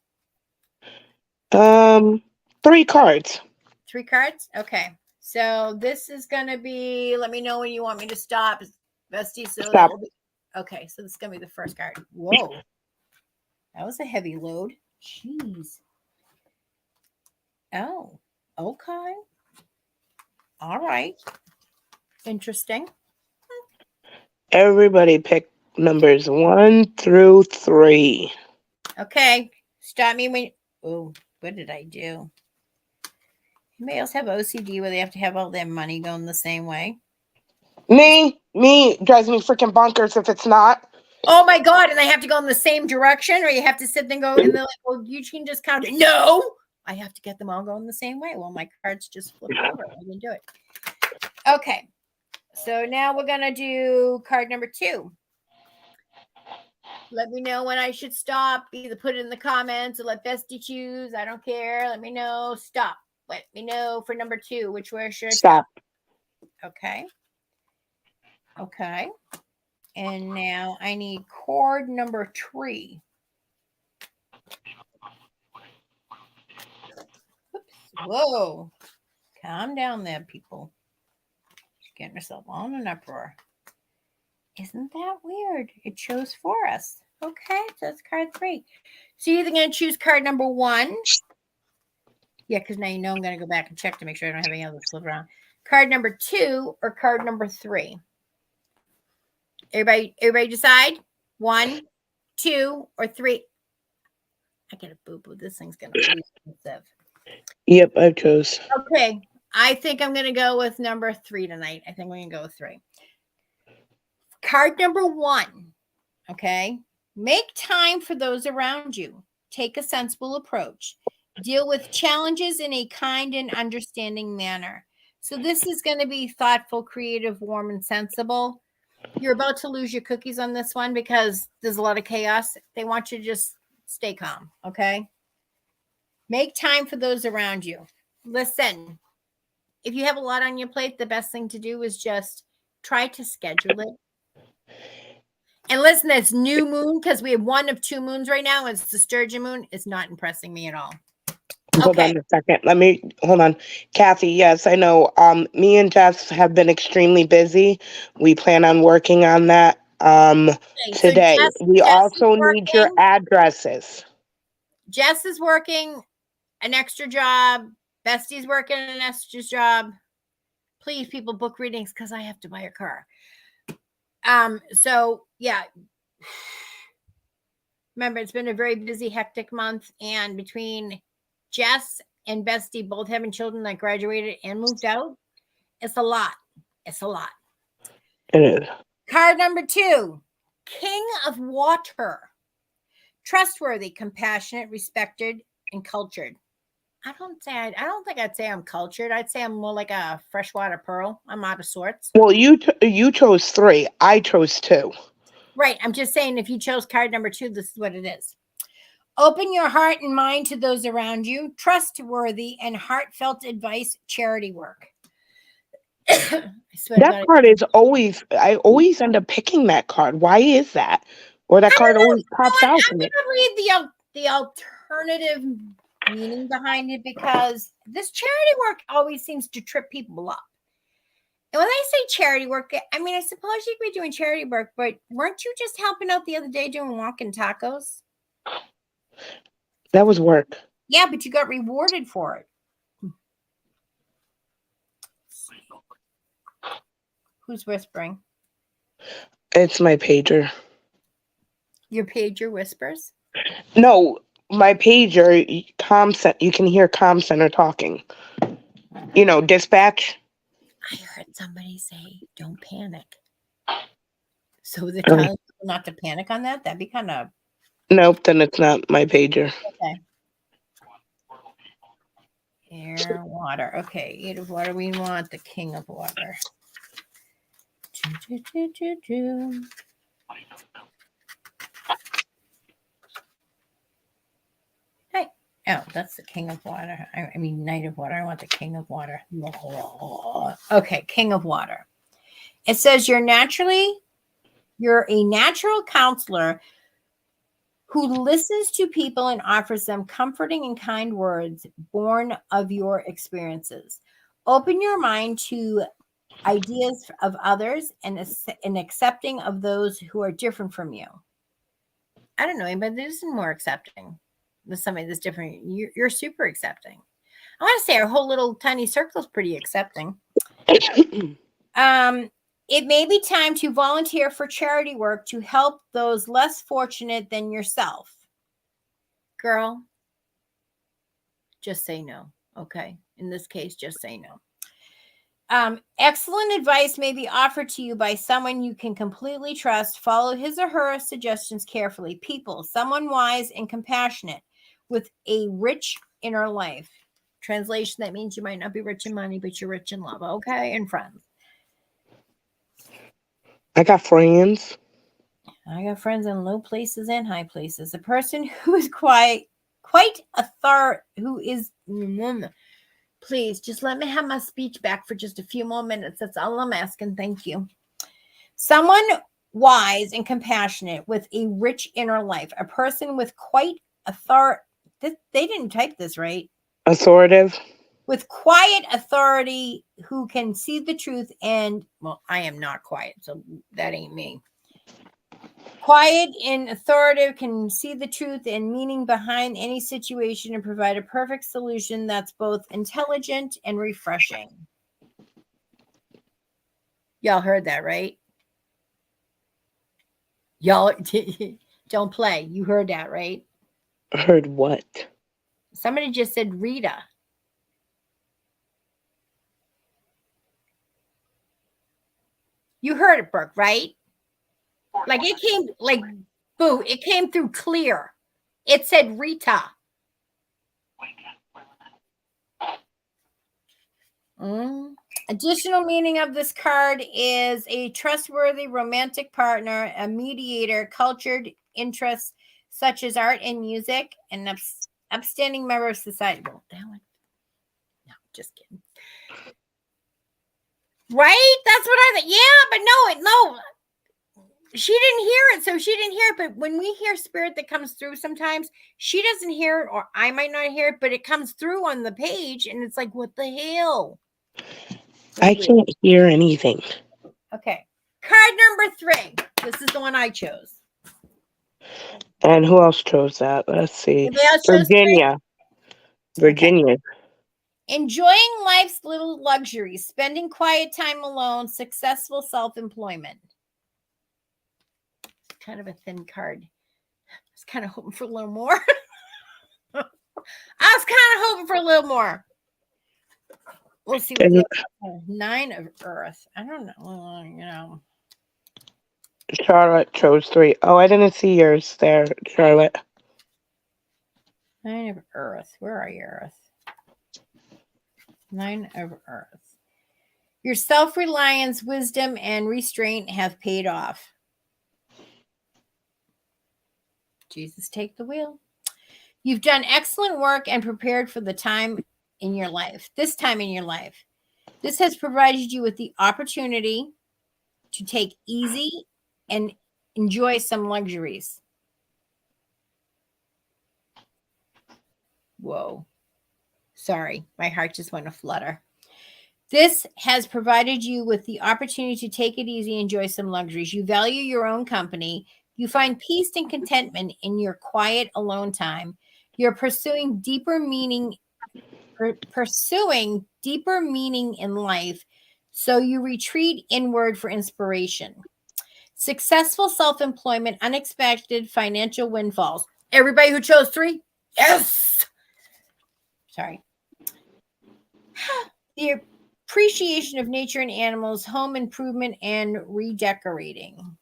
3 cards. 3 cards? Okay. So this is going to be, let me know when you want me to stop. Bestie, so Stop. Okay, so this is going to be the first card. Whoa. That was a heavy load. Jeez. Oh, okay. All right. Interesting. Everybody pick numbers 1 through 3. Okay. Stop me when... Oh, what did I do? Anybody else have OCD where they have to have all their money going the same way? Me drives me freaking bonkers if it's not. Oh my God. And they have to go in the same direction, or you have to sit there and go, and they're like, well, you can just count it. No, I have to get them all going the same way. Well, my cards just flip over. I didn't do it. Okay. So now we're going to do card number 2. Let me know when I should stop. Either put it in the comments or let Bestie choose. I don't care. Let me know. Stop. Let me know for number 2. Which way should I stop? Okay. Okay. And now I need cord number 3. Oops. Whoa. Calm down there, people. She's getting herself all in an uproar. Isn't that weird? It chose for us. Okay, so that's card 3. So you're either going to choose card number 1. Yeah, because now you know I'm going to go back and check to make sure I don't have any others flip around. Card number 2 or card number 3. Everybody decide? 1, 2, or 3. I get a boo-boo. This thing's going to be expensive. Yep, I chose. Okay, I think I'm going to go with number 3 tonight. I think we're going to go with 3. Card number 1, okay? Make time for those around you. Take a sensible approach. Deal with challenges in a kind and understanding manner. So this is going to be thoughtful, creative, warm, and sensible. You're about to lose your cookies on this one because there's a lot of chaos. They want you to just stay calm, okay? Make time for those around you. Listen, if you have a lot on your plate, the best thing to do is just try to schedule it. And listen, it's new moon because we have 1 of 2 moons right now. It's the sturgeon moon. It's not impressing me at all. Hold on a second. Hold on. Kathy, yes, I know. Me and Jess have been extremely busy. We plan on working on that. Okay, so today. We Jess is also need your working. addresses. Jess is working an extra job. Bestie's working an extra job. Please, people, book readings because I have to buy a car. So yeah. Remember, it's been a very busy, hectic month, and between Jess and Bestie both having children that graduated and moved out, it's a lot. It's a lot. It is. Card number 2, King of Water. Trustworthy, compassionate, respected, and cultured. I don't think I'd say I'm cultured. I'd say I'm more like a freshwater pearl. I'm out of sorts. Well, you chose 3. I chose 2. Right. I'm just saying if you chose card number 2, this is what it is. Open your heart and mind to those around you. Trustworthy and heartfelt advice, charity work. I swear to That God. card is always, I always end up picking that card. Why is that? Or that I card don't know. always pops out for I'm me. going to read the alternative meaning behind it because this charity work always seems to trip people up. And when I say charity work, I mean, I suppose you could be doing charity work, but weren't you just helping out the other day doing walking tacos? That was work. Yeah, but you got rewarded for it. Who's whispering? It's my pager. Your pager whispers? No, my pager, you can hear comm center talking. You know, dispatch. I heard somebody say, don't panic. So they're telling people not to panic on that? That'd be kind of... Nope, then it's not my pager. Okay. Air, water. Okay, 8 of water. We want the king of water. Hey. Oh, that's the king of water. I mean, knight of water. I want the king of water. Okay, king of water. It says you're a natural counselor who listens to people and offers them comforting and kind words born of your experiences. Open your mind to ideas of others and accepting of those who are different from you. I don't know anybody that isn't more accepting with somebody that's different. You're super accepting. I want to say our whole little tiny circle is pretty accepting. It may be time to volunteer for charity work to help those less fortunate than yourself. Girl, just say no. Okay. In this case, just say no. Excellent advice may be offered to you by someone you can completely trust. Follow his or her suggestions carefully. People, someone wise and compassionate with a rich inner life. Translation, that means you might not be rich in money, but you're rich in love. Okay. And friends. I got friends. I got friends in low places and high places. A person who is quite who is... Please, just let me have my speech back for just a few more minutes. That's all I'm asking. Thank you. Someone wise and compassionate with a rich inner life. A person with quite they didn't type this right. Authoritative. With quiet authority who can see the truth and... Well, I am not quiet, so that ain't me. Quiet and authoritative can see the truth and meaning behind any situation and provide a perfect solution that's both intelligent and refreshing. Y'all heard that, right? Y'all don't play. You heard that, right? Heard what? Somebody just said Rita. You heard it, Brooke, right? Like it came, like, boo, it came through clear. It said Rita. Additional meaning of this card is a trustworthy romantic partner, a mediator, cultured interests such as art and music, and upstanding member of society. Well, that one. No, just kidding. Right? That's what I thought. Yeah, but no. She didn't hear it, so she didn't hear it. But when we hear spirit that comes through sometimes, she doesn't hear it, or I might not hear it, but it comes through on the page, and it's like, what the hell? I can't hear anything. Okay. Card number 3. This is the one I chose. And who else chose that? Let's see. Anybody else chose 3? Virginia. Virginia. Okay. Enjoying life's little luxuries, spending quiet time alone, successful self-employment. Kind of a thin card. I was kind of hoping for a little more. I was kind of hoping for a little more. We'll see what the 9 of Earth. I don't know. Charlotte chose 3. Oh, I didn't see yours there, Charlotte. 9 of Earth. Where are you, Earth? 9 of Earth. Your self-reliance, wisdom, and restraint have paid off. Jesus, take the wheel. You've done excellent work and prepared for the time in your life. This time in your life. This has provided you with the opportunity to take easy and enjoy some luxuries. Whoa. Sorry, my heart just went a flutter. This has provided you with the opportunity to take it easy and enjoy some luxuries. You value your own company. You find peace and contentment in your quiet, alone time. You're pursuing deeper meaning in life, so you retreat inward for inspiration. Successful self-employment, unexpected financial windfalls. Everybody who chose 3? Yes! Sorry. The appreciation of nature and animals, home improvement, and redecorating.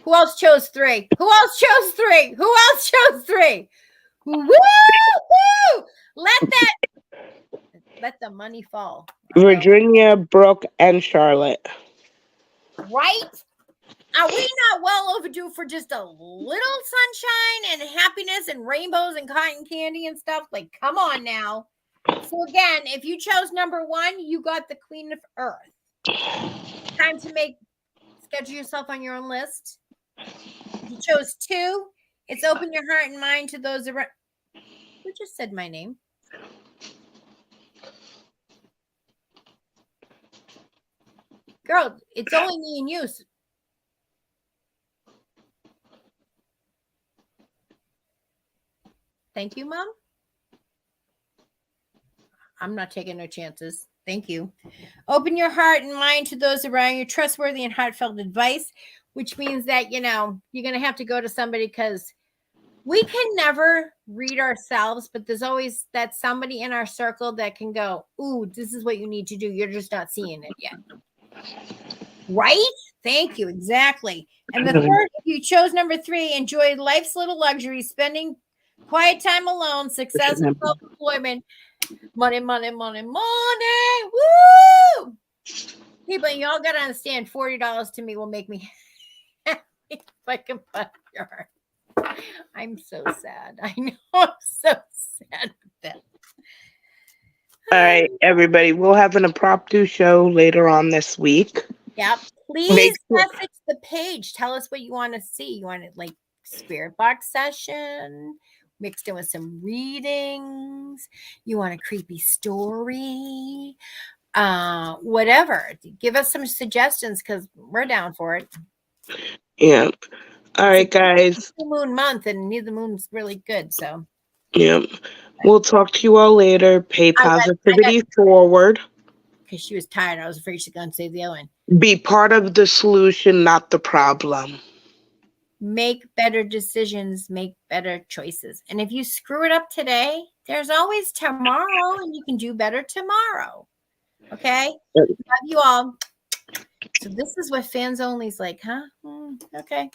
Who else chose 3? Who else chose 3? Who else chose 3? Woo! Woo! Let the money fall. Virginia, Brooke, and Charlotte. Right? Are we not well overdue for just a little sunshine and happiness and rainbows and cotton candy and stuff? Like, come on now. So again, if you chose number 1, you got the Queen of Earth. Time to schedule yourself on your own list. If you chose 2, it's open your heart and mind to those around. Who just said my name? Girl, it's only me and you. Thank you, Mom. I'm not taking no chances. Thank you. Open your heart and mind to those around you. Trustworthy and heartfelt advice, which means that, you're going to have to go to somebody because we can never read ourselves, but there's always that somebody in our circle that can go, ooh, this is what you need to do. You're just not seeing it yet. Right? Thank you. Exactly. And the third, if you chose number 3, enjoy life's little luxuries, spending quiet time alone, successful self-employment, money, money, money, money. Woo! People, y'all got to understand, $40 to me will make me happy if I can put your heart. I'm so sad. I know I'm so sad with that. All right, everybody. We'll have an impromptu show later on this week. Yep. Please message the page. Tell us what you want to see. You want it like spirit box session mixed in with some readings. You want a creepy story. Whatever. Give us some suggestions because we're down for it. Yeah. All right, guys. It's a moon month and neither moon's really good. So. Yeah. We'll talk to you all later. Pay positivity forward. Because she was tired. I was afraid she was going to say the other one. Be part of the solution, not the problem. Make better decisions, make better choices. And if you screw it up today, there's always tomorrow and you can do better tomorrow. Okay? Love you all. So this is what fans only is like, huh? Okay.